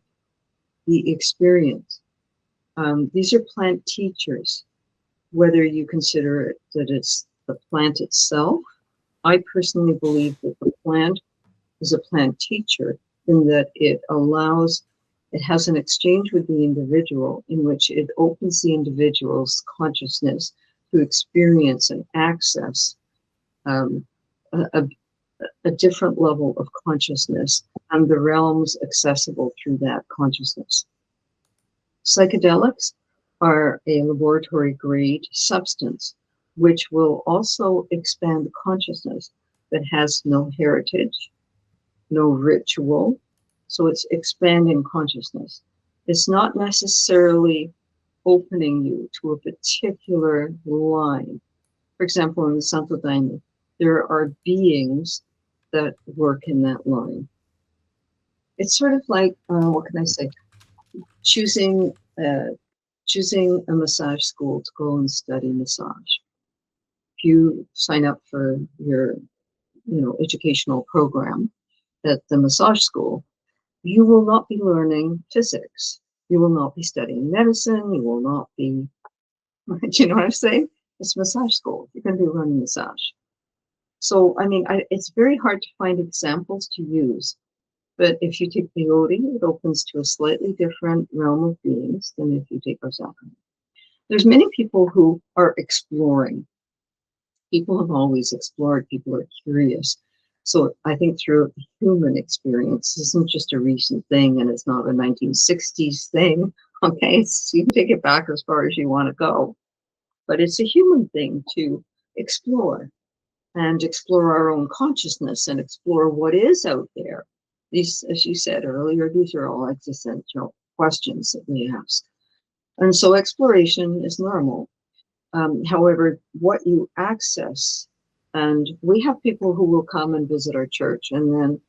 the experience. These are plant teachers, whether you consider it that it's the plant itself. I personally believe that the plant is a plant teacher in that it has an exchange with the individual in which it opens the individual's consciousness to experience and access a different level of consciousness and the realms accessible through that consciousness. Psychedelics are a laboratory grade substance which will also expand consciousness, that has no heritage, no ritual. So it's expanding consciousness. It's not necessarily opening you to a particular line. For example, in the Santo Daime, there are beings that work in that line. It's sort of like, what can I say, choosing choosing a massage school to go and study massage. If you sign up for your, educational program at the massage school, you will not be learning physics. You will not be studying medicine. You will not be, do you know what I'm saying? It's massage school. You're going to be learning massage. So, I mean, it's very hard to find examples to use. But if you take peyote, it opens to a slightly different realm of beings than if you take Osaka. There's many people who are exploring. People have always explored. People are curious. So I think throughout the human experience, this isn't just a recent thing, and it's not a 1960s thing. Okay, so you can take it back as far as you want to go, but it's a human thing to explore and explore our own consciousness and explore what is out there. These, as you said earlier, these are all existential questions that we ask. And so exploration is normal. However, what you access, and we have people who will come and visit our church, and then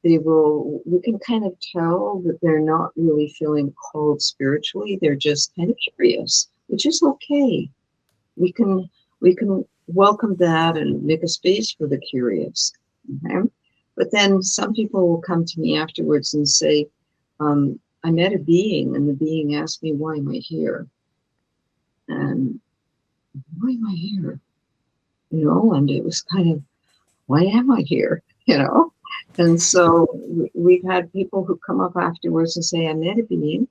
we can kind of tell that they're not really feeling called spiritually. They're just kind of curious, which is okay. We can welcome that and make a space for the curious. Okay? But then some people will come to me afterwards and say, I met a being, and the being asked me, why am I here? And why am I here? And it was kind of, why am I here? And so we've had people who come up afterwards and say, I met a being,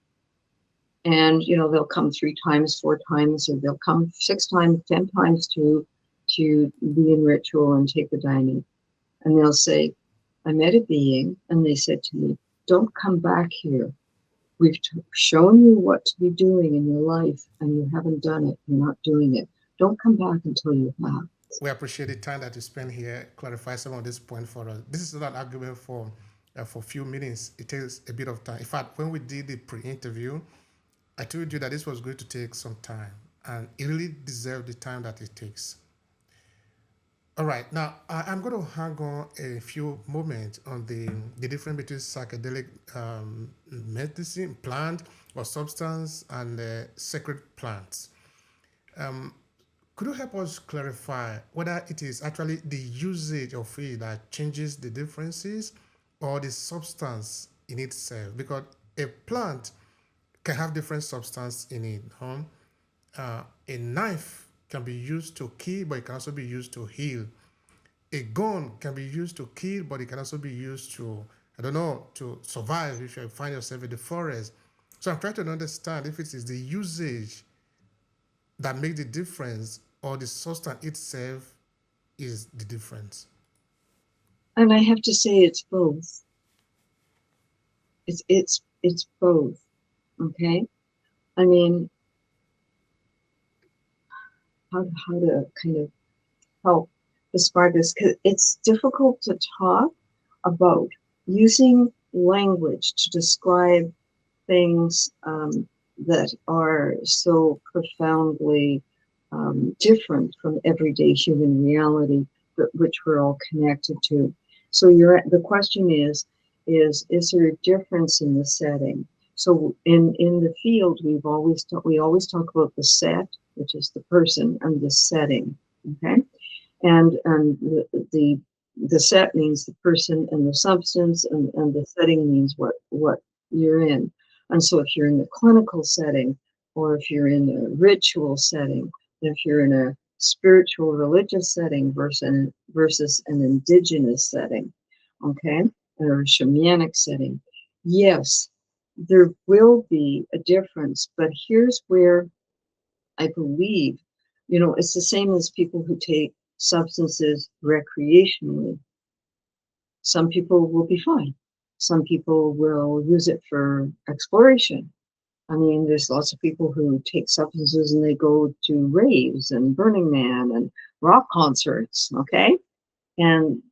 and they'll come 3 times, 4 times, or they'll come 6 times, 10 times to be in ritual and take the daime. And they'll say, I met a being, and they said to me, don't come back here. We've shown you what to be doing in your life, and you haven't done it. You're not doing it. Don't come back until you have. We appreciate the time that you spend here, clarify some of this point for us. This is not an argument for a few minutes. It takes a bit of time. In fact, when we did the pre-interview, I told you that this was going to take some time, and it really deserved the time that it takes. All right, now I'm going to hang on a few moments on the difference between psychedelic medicine, plant or substance, and sacred plants. Um, could you help us clarify whether it is actually the usage of it that changes the differences or the substance in itself? Because a plant can have different substance in it. A knife can be used to kill, but it can also be used to heal. A gun can be used to kill, but it can also be used to, I don't know, to survive if you find yourself in the forest. So I'm trying to understand if it is the usage that makes the difference or the substance itself is the difference. And I have to say it's both. It's both. Okay? I mean, how to kind of help describe this, because it's difficult to talk about using language to describe things that are so profoundly different from everyday human reality, but which we're all connected to. So the question is there a difference in the setting? So in the field, we always talk about the set, which is the person, and the setting. Okay, and the set means the person and the substance, and the setting means what you're in. And so if you're in the clinical setting, or if you're in a ritual setting, if you're in a spiritual religious setting versus an indigenous setting, okay, or a shamanic setting, yes, there will be a difference. But here's where I believe, it's the same as people who take substances recreationally. Some people will be fine. Some people will use it for exploration. I mean, there's lots of people who take substances and they go to raves and Burning Man and rock concerts, okay? And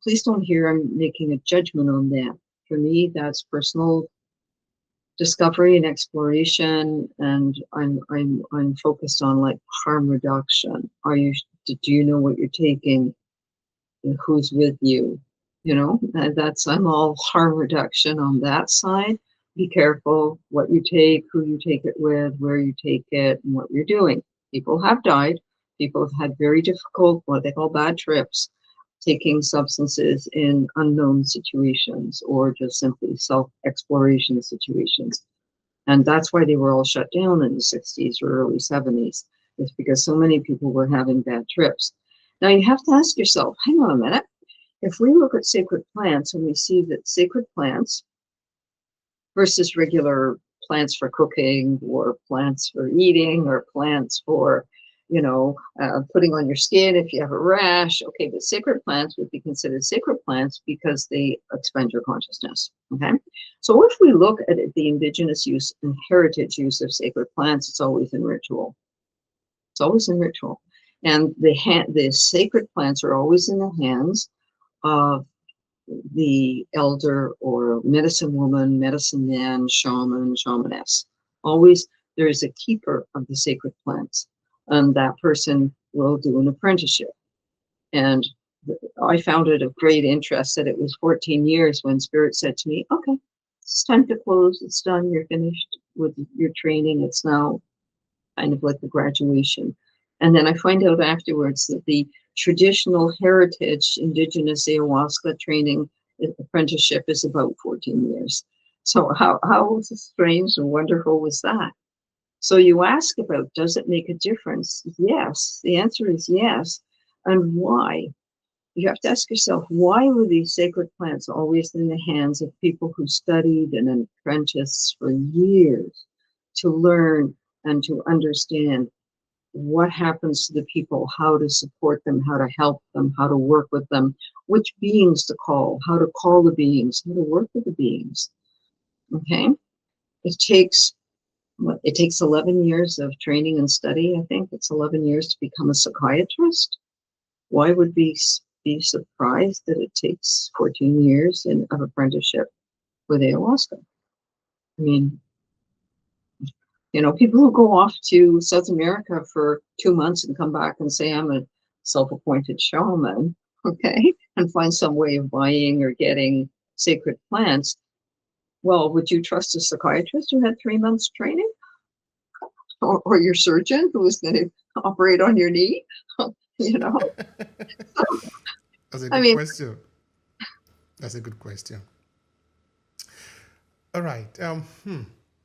please don't hear I'm making a judgment on that. For me, that's personal discovery and exploration, and I'm focused on like harm reduction. Do you know what you're taking? Who's with you? I'm all harm reduction on that side. Be careful what you take, who you take it with, where you take it, and what you're doing. People have died. People have had very difficult, what they call bad trips, taking substances in unknown situations or just simply self-exploration situations. And that's why they were all shut down in the 60s or early 70s. It's because so many people were having bad trips. Now you have to ask yourself, hang on a minute. If we look at sacred plants and we see that sacred plants versus regular plants for cooking or plants for eating or plants for, putting on your skin if you have a rash. Okay, but sacred plants would be considered sacred plants because they expand your consciousness. Okay, so if we look at the indigenous use and heritage use of sacred plants, it's always in ritual. It's always in ritual, and the sacred plants are always in the hands of the elder or medicine woman, medicine man, shaman, shamaness. Always there is a keeper of the sacred plants, and that person will do an apprenticeship. And I found it of great interest that it was 14 years when Spirit said to me, okay, it's time to close. It's done. You're finished with your training. It's now kind of like the graduation. And then I find out afterwards that the traditional heritage indigenous ayahuasca training apprenticeship is about 14 years. So how strange and wonderful was that? So you ask about, does it make a difference? Yes, the answer is yes. And why? You have to ask yourself, why were these sacred plants always in the hands of people who studied and apprenticed for years to learn and to understand what happens to the people, how to support them, how to help them, how to work with them, which beings to call, how to call the beings, how to work with the beings. Okay? It takes 11 years of training and study. I think it's 11 years to become a psychiatrist. Why would we be surprised that it takes 14 years of apprenticeship with ayahuasca? I mean, people who go off to South America for 2 months and come back and say, I'm a self-appointed shaman, okay, and find some way of buying or getting sacred plants. Well, would you trust a psychiatrist who had 3 months training? Or your surgeon who was going to operate on your knee? That's a good question. That's a good question. All right.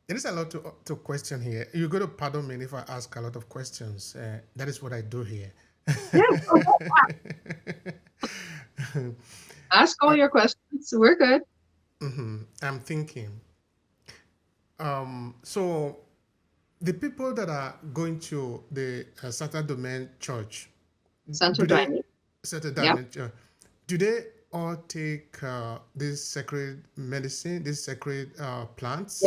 There is a lot to question here. You're going to pardon me if I ask a lot of questions. That is what I do here. Yeah, ask all your questions. We're good. I'm thinking. So the people that are going to the Santo Daime Church, Santo do they Daime. Santo Yeah. Daime Church? Do they all take this sacred medicine, these sacred plants?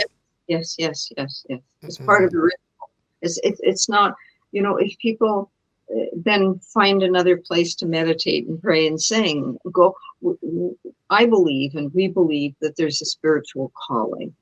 Yes. It's part of the ritual. It's not, if people then find another place to meditate and pray and sing, I believe, and we believe that there's a spiritual calling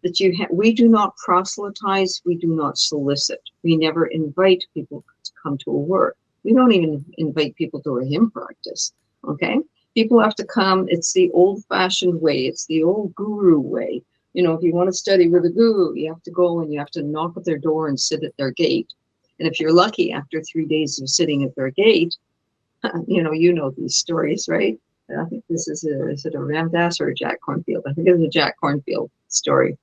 that we do not proselytize, we do not solicit. We never invite people to come to a work. We don't even invite people to a hymn practice, okay? People have to come. It's the old-fashioned way. It's the old guru way. If you want to study with a guru, you have to go and you have to knock at their door and sit at their gate. And if you're lucky, after 3 days of sitting at their gate, you know these stories, right? I think is it a Ram Dass or a Jack Cornfield? I think it's a Jack Cornfield story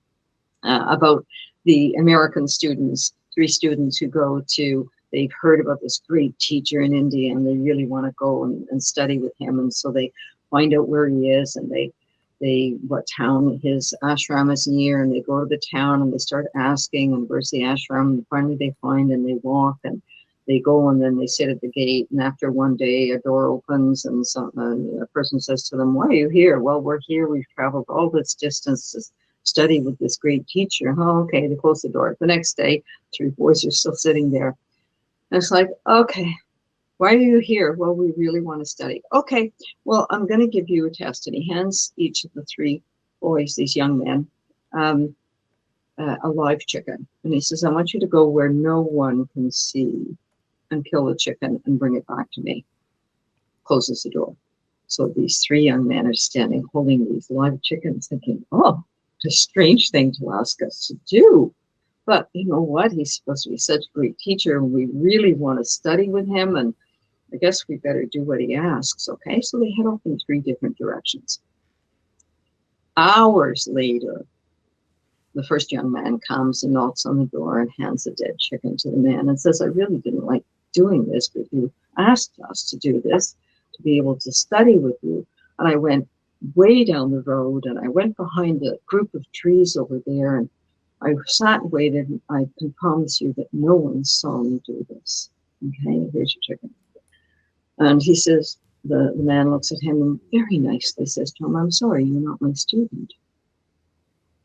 about the American students, 3 students who they've heard about this great teacher in India and they really want to go and study with him. And so they find out where he is and what town his ashram is near, and they go to the town and they start asking, and where's the ashram? And finally they find and they walk and they go and then they sit at the gate. And after one day, a door opens and a person says to them, why are you here? Well, we're here. We've traveled all this distance study with this great teacher. Oh, okay, they close the door. The next day, 3 boys are still sitting there. And it's like, okay, why are you here? Well, we really want to study. Okay, well, I'm going to give you a test. And he hands each of the 3 boys, these young men, a live chicken. And he says, I want you to go where no one can see and kill the chicken and bring it back to me. Closes the door. So these 3 young men are standing holding these live chickens thinking, oh, it's a strange thing to ask us to do. But you know what? He's supposed to be such a great teacher, and we really want to study with him, and I guess we better do what he asks, okay? So they head off in 3 different directions. Hours later, the first young man comes and knocks on the door and hands a dead chicken to the man and says, I really didn't like doing this, but you asked us to do this, to be able to study with you. And I went way down the road, and I went behind a group of trees over there, and I sat and waited, and I can promise you that no one saw me do this. Okay, here's your chicken. And he says, the man looks at him and very nicely says to him, I'm sorry, you're not my student.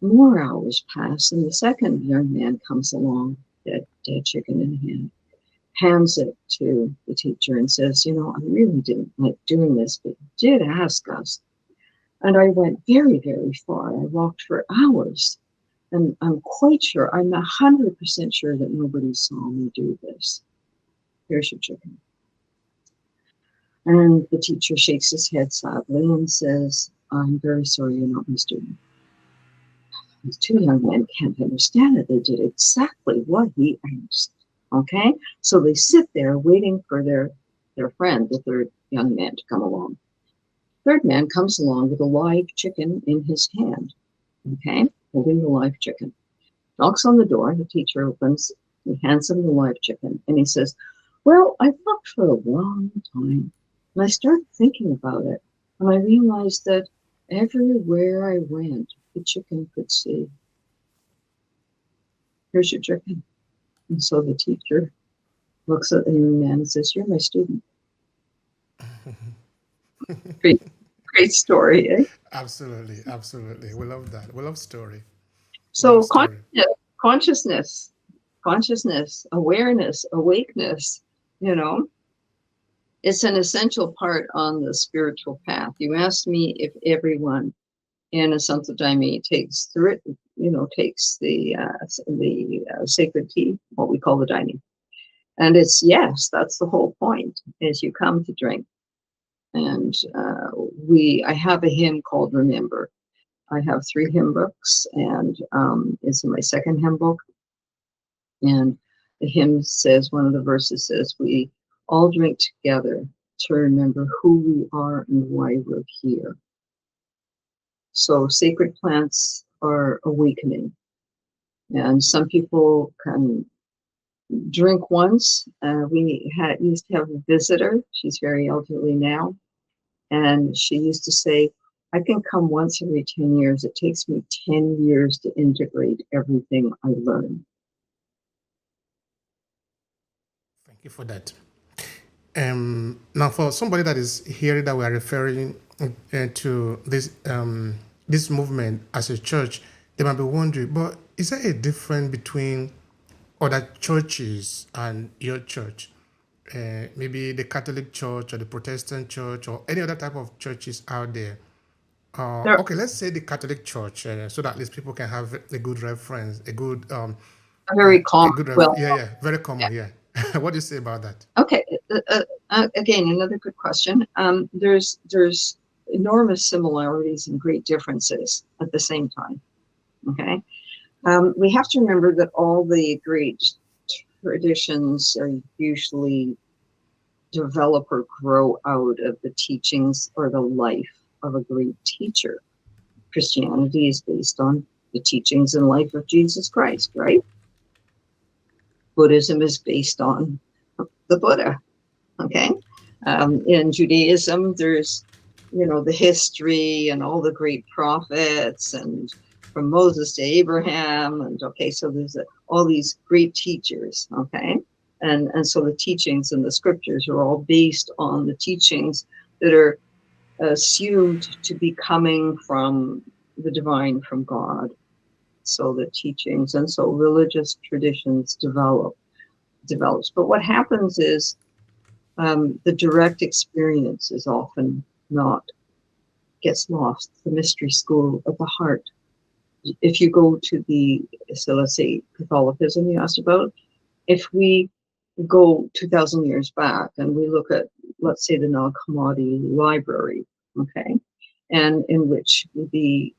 More hours pass, and the second young man comes along, dead chicken in hand, hands it to the teacher and says, you know, I really didn't like doing this, but you did ask us. And I went very, very far. I walked for hours. And I'm quite sure, I'm 100% sure that nobody saw me do this. Here's your chicken. And the teacher shakes his head sadly and says, I'm very sorry you're not my student. These 2 young men can't understand it. They did exactly what he asked. Okay? So they sit there waiting for their friend, the 3rd young man, to come along. 3rd man comes along with a live chicken in his hand. Okay? Holding the live chicken. Knocks on the door, the teacher opens, he hands him the live chicken, and he says, well, I've looked for a long time, and I started thinking about it, and I realized that everywhere I went, the chicken could see. Here's your chicken. And so the teacher looks at the young man and says, you're my student. Great story, eh? Absolutely, absolutely. We love that. We love story. So Love story. consciousness, awareness, awakeness, you know, it's an essential part on the spiritual path. You asked me if everyone in a Santo Daime takes the sacred tea, what we call the Daime. And it's yes, that's the whole point, is you come to drink. And I have a hymn called Remember. I have 3 hymn books, and it's in my 2nd hymn book. And the hymn says, one of the verses says, we all drink together to remember who we are and why we're here. So sacred plants are awakening. And some people can drink once. We used to have a visitor. She's very elderly now. And she used to say, I can come once every 10 years. It takes me 10 years to integrate everything I learn. Thank you for that. Now, for somebody that is hearing that we are referring to this movement as a church, they might be wondering, but is there a difference between other churches and your church? Maybe the Catholic Church or the Protestant Church or any other type of churches out there. Okay, let's say the Catholic Church, so that at least people can have a good reference, a good very common. very common. Yeah. What do you say about that? Okay. Again, another good question. There's enormous similarities and great differences at the same time. Okay. We have to remember that all the great traditions are usually develop or grow out of the teachings or the life of a great teacher. Christianity is based on the teachings and life of Jesus Christ, right? Buddhism is based on the Buddha, okay? In Judaism, there's, the history and all the great prophets, and from Moses to Abraham, and okay, so there's all these great teachers, okay? And so the teachings and the scriptures are all based on the teachings that are assumed to be coming from the divine, from God. So the teachings and so religious traditions develops. But what happens is the direct experience is often not, gets lost. The mystery school of the heart. If you go to so let's say Catholicism you asked about, if we go 2,000 years back and we look at, let's say, the Nag Hammadi library, okay, and in which the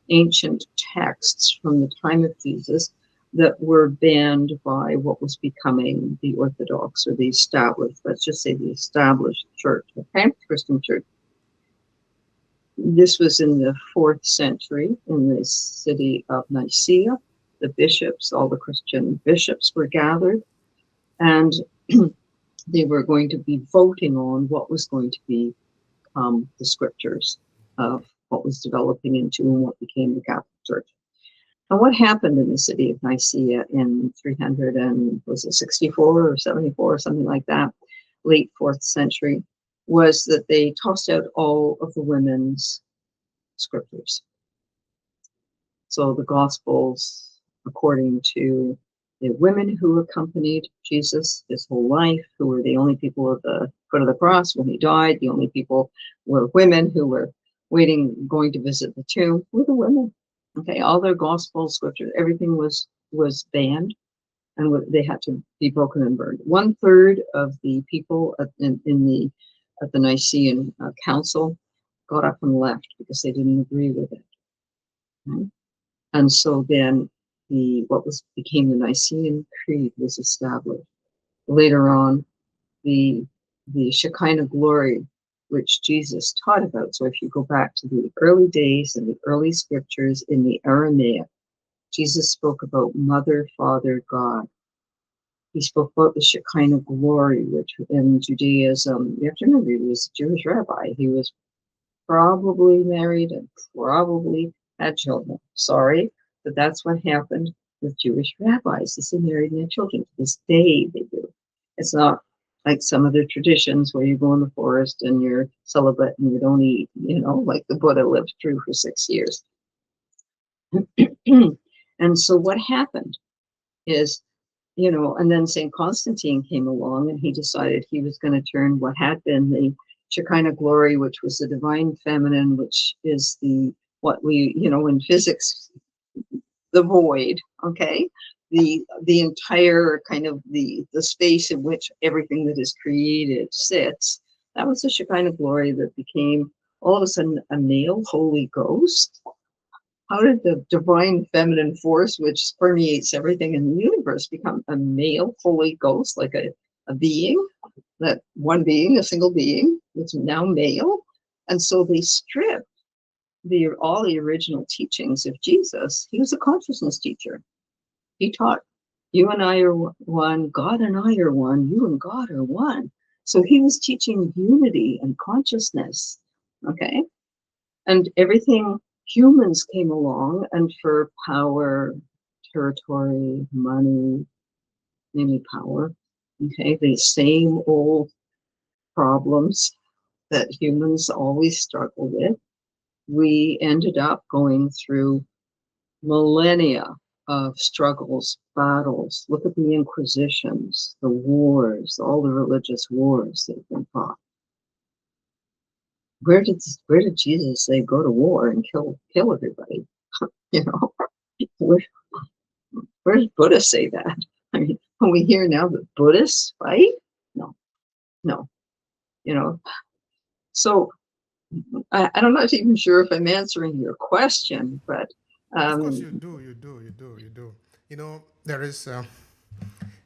ancient texts from the time of Jesus that were banned by what was becoming the Orthodox or the established, let's just say the established church, okay, Christian church. This was in the 4th century in the city of Nicaea. The bishops, all the Christian bishops were gathered, and they were going to be voting on what was going to be the scriptures of what was developing into and what became the Catholic Church. And what happened in the city of Nicaea in 300 and was it 64 or 74 or something like that, late 4th century, was that they tossed out all of the women's scriptures. So the Gospels, according to the women who accompanied Jesus his whole life, who were the only people at the foot of the cross when he died, the only people were women who were going to visit the tomb, were the women. Okay, all their gospel scriptures, everything was banned, and they had to be broken and burned. 1/3 of the people at the Nicene Council got up and left because they didn't agree with it. Okay? And so then what became the Nicene Creed was established. Later on, the Shekinah glory, which Jesus taught about. So if you go back to the early days and the early scriptures in the Aramaic, Jesus spoke about Mother, Father, God. He spoke about the Shekinah glory, which in Judaism, you have to remember, he was a Jewish rabbi. He was probably married and probably had children. Sorry, but that's what happened with Jewish rabbis. They married and had children. To this day, they do. It's not like some other traditions where you go in the forest and you're celibate and you don't eat, like the Buddha lived through for 6 years. And so what happened is, and then St. Constantine came along and he decided he was going to turn what had been the Shekinah glory, which was the divine feminine, which is what we, in physics, the void, okay? The entire kind of the space in which everything that is created sits. That was the Shekinah glory that became all of a sudden a male Holy Ghost. How did the divine feminine force, which permeates everything in the universe, become a male Holy Ghost, like a being, that one being, a single being, is now male? And so they stripped all the original teachings of Jesus. He was a consciousness teacher. He taught, you and I are one, God and I are one, you and God are one. So he was teaching unity and consciousness, okay? And everything, humans came along, and for power, territory, money, mainly power, okay? The same old problems that humans always struggle with. We ended up going through millennia of struggles, battles. Look at the Inquisitions, the wars, all the religious wars that have been fought. Where did Jesus say go to war and kill everybody? Where did Buddha say that? I mean, when we hear now that Buddhists fight, no. So I'm not even sure if I'm answering your question, but Of course, you do. There is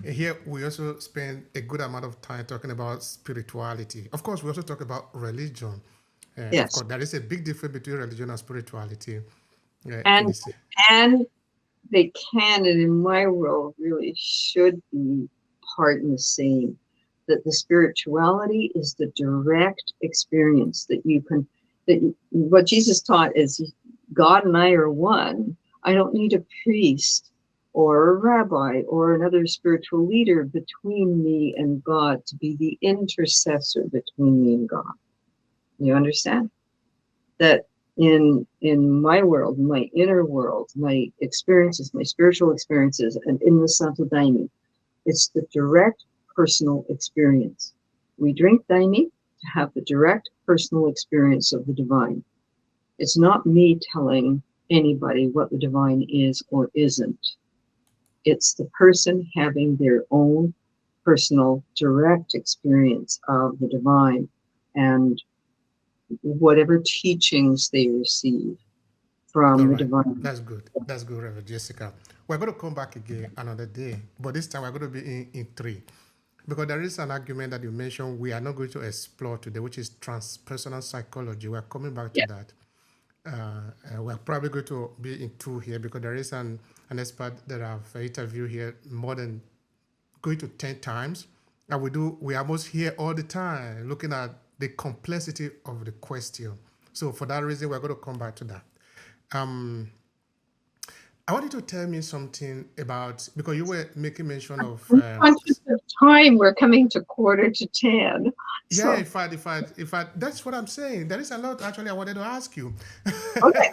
here we also spend a good amount of time talking about spirituality. Of course, we also talk about religion. Of yes, course, there is a big difference between religion and spirituality. and they can, and in my world, really should be part and the same. That the spirituality is the direct experience that you can. What Jesus taught is God and I are one. I don't need a priest or a rabbi or another spiritual leader between me and God to be the intercessor between me and God. You understand? That in my world, my inner world, my experiences, my spiritual experiences, and in the Santo Daime. It's the direct personal experience. We drink Daime to have the direct personal experience of the divine. It's not me telling anybody what the divine is or isn't. It's the person having their own personal direct experience of the divine and whatever teachings they receive All from the right. divine. That's good. That's good, Reverend Jessica. We're going to come back again another day, but this time we're going to be in three. Because there is an argument that you mentioned we are not going to explore today, which is transpersonal psychology. We're coming back to Yeah. that. We're probably going to be in two here because there is an expert that I've interviewed here more than going to 10 times. And we almost here all the time looking at the complexity of the question. So for that reason, we're going to come back to that. Um, I want you to tell me something about, because you were making mention of, I'm conscious of time. We're coming to 9:45. yeah, So, in fact, that's what I'm saying. There is a lot actually I wanted to ask you. okay.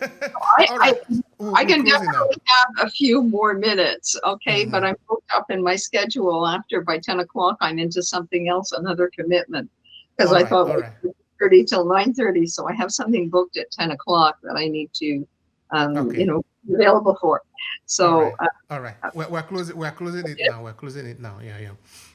I, All I, right, I we're can closing now. definitely have a few more minutes, okay? But I'm booked up in my schedule after by 10 o'clock. I'm into something else, another commitment, because I thought All like right, 30 till 9:30. So I have something booked at 10 o'clock that I need to, okay, be available for. all So, right, all right. We're closing it now. We're closing it now. Yeah, yeah.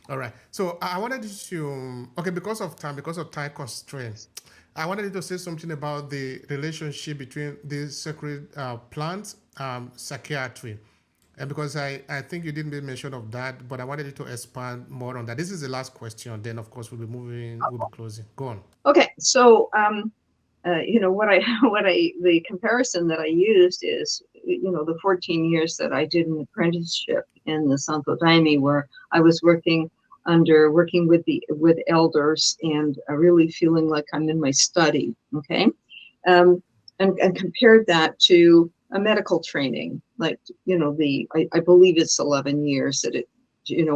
All right. So I wanted you to, okay, because of time constraint, I wanted you to say something about the relationship between these sacred plants, psychiatry. And because I think you didn't make mention of that, but I wanted you to expand more on that. This is the last question. Then, of course, we'll be closing. Go on. okay. So, what I the comparison that I used is the 14 years that I did an apprenticeship in the Santo Daime, where I was working with elders and really feeling like I'm in my study. Okay, um, and compared that to a medical training, like I believe it's 11 years that it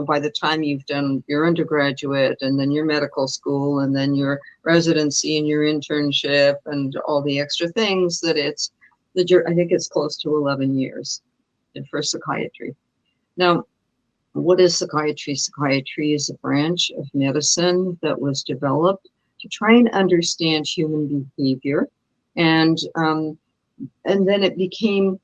by the time you've done your undergraduate and then your medical school and then your residency and your internship and all the extra things I think it's close to 11 years for psychiatry. Now, what is psychiatry? Psychiatry is a branch of medicine that was developed to try and understand human behavior, and then it became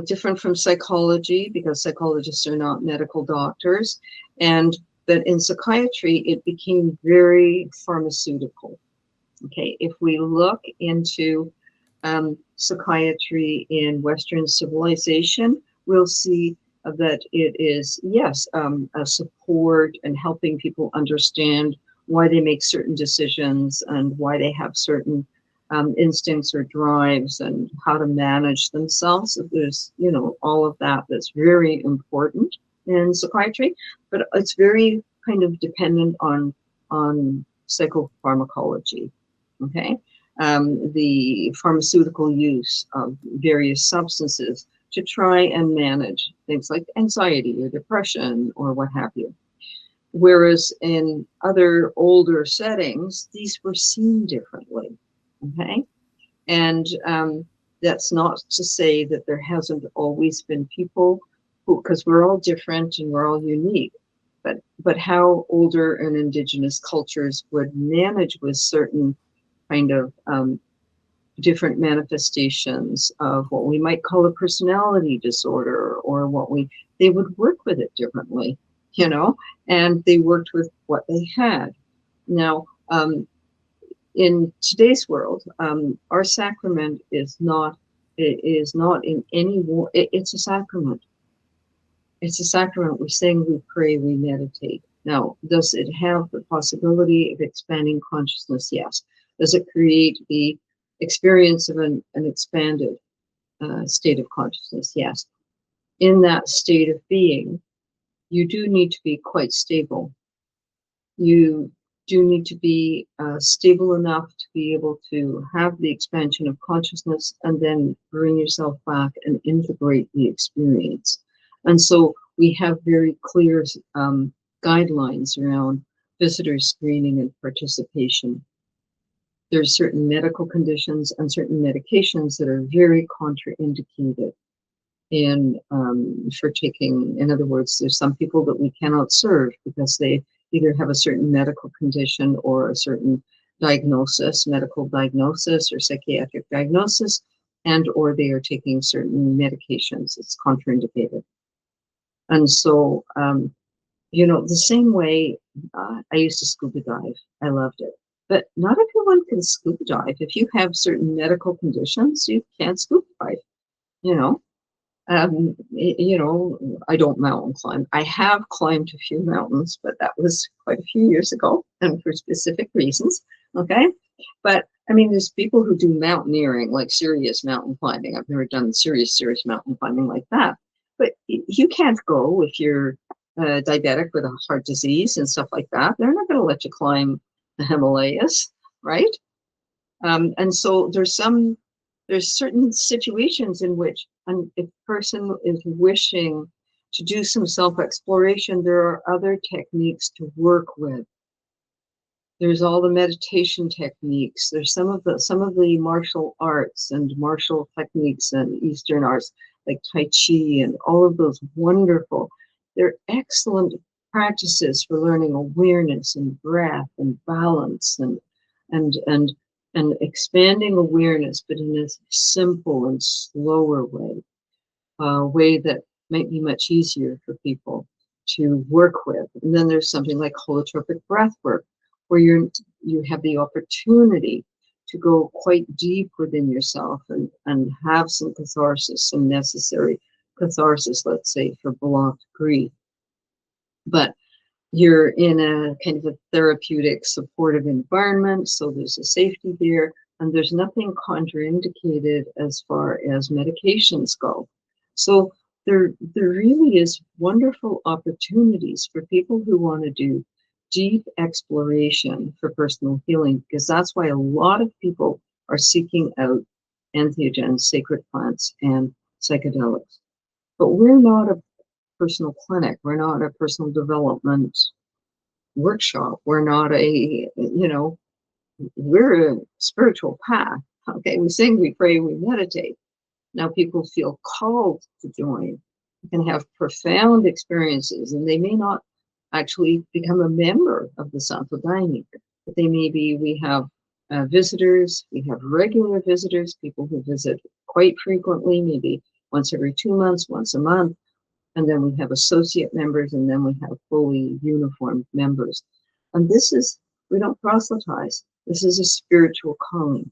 different from psychology because psychologists are not medical doctors, but in psychiatry it became very pharmaceutical. Okay, if we look into psychiatry in Western civilization, we'll see that it is, yes, a support and helping people understand why they make certain decisions and why they have certain instincts or drives and how to manage themselves. So there's, all of that that's very important in psychiatry, but it's very kind of dependent on psychopharmacology. Okay, the pharmaceutical use of various substances to try and manage things like anxiety or depression or what have you. Whereas in other older settings, these were seen differently. Okay, and that's not to say that there hasn't always been people who, because we're all different and we're all unique, but how older and indigenous cultures would manage with certain kind of different manifestations of what we might call a personality disorder, or they would work with it differently, and they worked with what they had. Now, in today's world, our sacrament is not in any war. It's a sacrament. It's a sacrament. We sing, we pray, we meditate. Now, does it have the possibility of expanding consciousness? Yes. Does it create the experience of an expanded state of consciousness? Yes. In that state of being, you do need to be quite stable. You do need to be stable enough to be able to have the expansion of consciousness and then bring yourself back and integrate the experience. And so we have very clear guidelines around visitor screening and participation. There's certain medical conditions and certain medications that are very contraindicated for taking. In other words, there's some people that we cannot serve because they either have a certain medical condition or a certain diagnosis, medical diagnosis or psychiatric diagnosis, and or they are taking certain medications. It's contraindicated. And so, the same way I used to scuba dive. I loved it. But not everyone can scuba dive. If you have certain medical conditions, you can't scuba dive, you know. I don't mountain climb. I have climbed a few mountains, but that was quite a few years ago and for specific reasons. Okay. But I mean, there's people who do mountaineering, like serious mountain climbing. I've never done serious mountain climbing like that. But you can't go if you're diabetic with a heart disease and stuff like that. They're not going to let you climb the Himalayas, right? And so there's certain situations in which if a person is wishing to do some self-exploration, there are other techniques to work with. There's all the meditation techniques. There's some of the martial arts and martial techniques and Eastern arts like Tai Chi and all of those wonderful. They're excellent practices for learning awareness and breath and balance and expanding awareness, but in a simple and slower way, a way that might be much easier for people to work with. And then there's something like holotropic breath work, where you have the opportunity to go quite deep within yourself and have some catharsis, some necessary catharsis, let's say, for blocked grief. But you're in a kind of a therapeutic, supportive environment, so there's a safety there, and there's nothing contraindicated as far as medications go. So there really is wonderful opportunities for people who want to do deep exploration for personal healing, because that's why a lot of people are seeking out entheogens, sacred plants, and psychedelics. But we're not a personal clinic. We're not a personal development workshop. We're not we're a spiritual path. Okay, we sing, we pray, we meditate. Now people feel called to join. You can have profound experiences, and they may not actually become a member of the Santo Daime, but we have visitors, we have regular visitors, people who visit quite frequently, maybe once every 2 months, once a month. And then we have associate members, and then we have fully uniformed members. And we don't proselytize. This is a spiritual calling.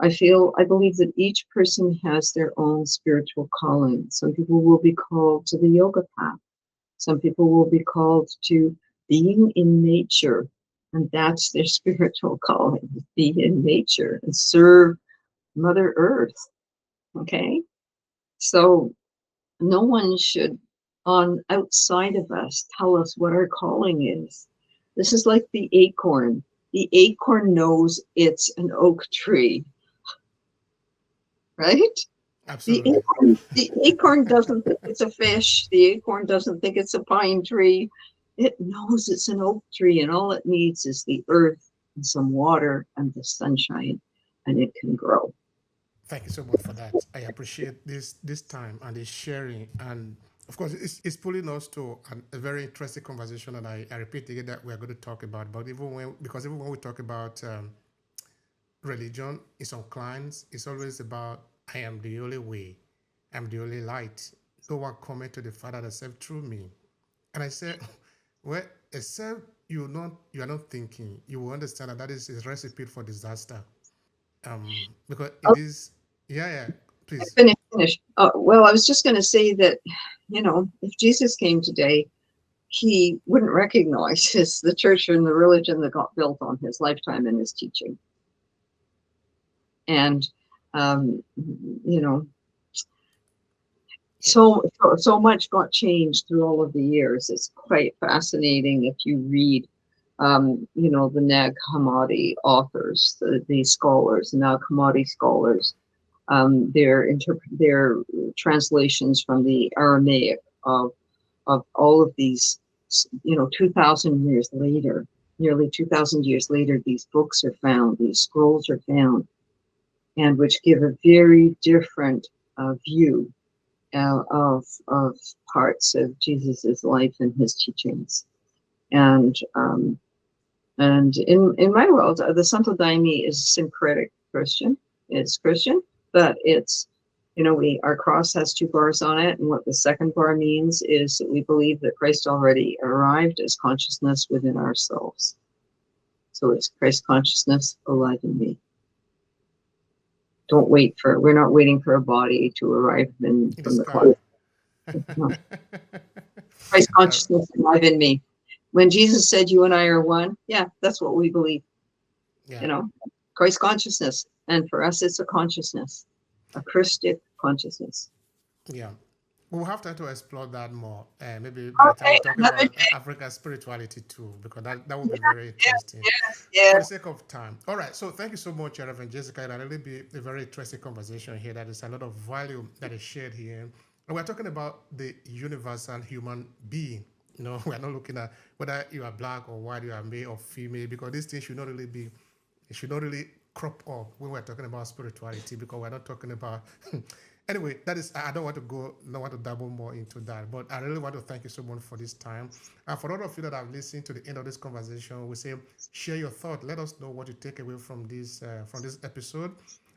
I believe that each person has their own spiritual calling. Some people will be called to the yoga path. Some people will be called to being in nature, and that's their spiritual calling, be in nature and serve Mother Earth. Okay? So no one should, outside of us, tell us what our calling is. This is like the acorn. The acorn knows it's an oak tree, right? Absolutely. The acorn doesn't think it's a fish. The acorn doesn't think it's a pine tree. It knows it's an oak tree, and all it needs is the earth and some water and the sunshine, and it can grow. Thank you so much for that. I appreciate this time and this sharing. And of course, it's pulling us to a very interesting conversation. And I repeat again that we're going to talk about. But even when we talk about religion, in some clients, it's always about I am the only way, I'm the only light. No one coming to the Father except through me. And I said, well, except you are not thinking, you will understand that is a recipe for disaster. Because it is, yeah, please. Finish. Well, I was just going to say that, if Jesus came today, he wouldn't recognize the church and the religion that got built on his lifetime and his teaching. And, so much got changed through all of the years. It's quite fascinating if you read, the Nag Hammadi authors, the scholars, Nag Hammadi scholars, their translations from the Aramaic of all of these, 2,000 years later. nearly 2,000 years later, these books are found, these scrolls are found, and which give a very different view of parts of Jesus's life and his teachings. And in my world, the Santo Daime is syncretic Christian. It's Christian, but it's, our cross has 2 bars on it, and what the second bar means is that we believe that Christ already arrived as consciousness within ourselves. So it's Christ consciousness alive in me. We're not waiting for a body to arrive from the cloud. Christ consciousness alive in me. When Jesus said, "You and I are one," yeah, that's what we believe. Yeah. Christ consciousness. And for us, it's a consciousness, a Christic consciousness. Yeah. We'll have time to explore that more. Maybe by the time we talk Another about day. African spirituality too, because that would be very interesting. Yes. For the sake of time. All right. So thank you so much, Reverend Jessica. It'll really be a very interesting conversation here. That is a lot of value that is shared here. And we're talking about the universal human being. We're not looking at whether you are black or white, you are male or female, because these things should not really crop up when we're talking about spirituality, because we're not talking about anyway. That is, I don't want to double more into that, but I really want to thank you so much for this time. And for all of you that have listened to the end of this conversation, we say share your thought. Let us know what you take away from this episode.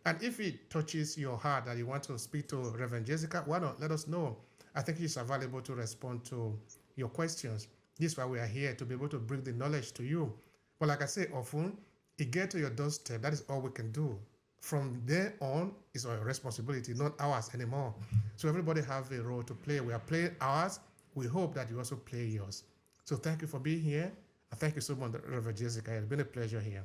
And if it touches your heart that you want to speak to Reverend Jessica, why not let us know? I think she's available to respond to your questions. This is why we are here, to be able to bring the knowledge to you. But like I say often, it gets to your doorstep. That is all we can do. From there on, it's our responsibility, not ours anymore. So everybody have a role to play. We are playing ours. We hope that you also play yours. So thank you for being here. And thank you so much, Reverend Jessica. It's been a pleasure here.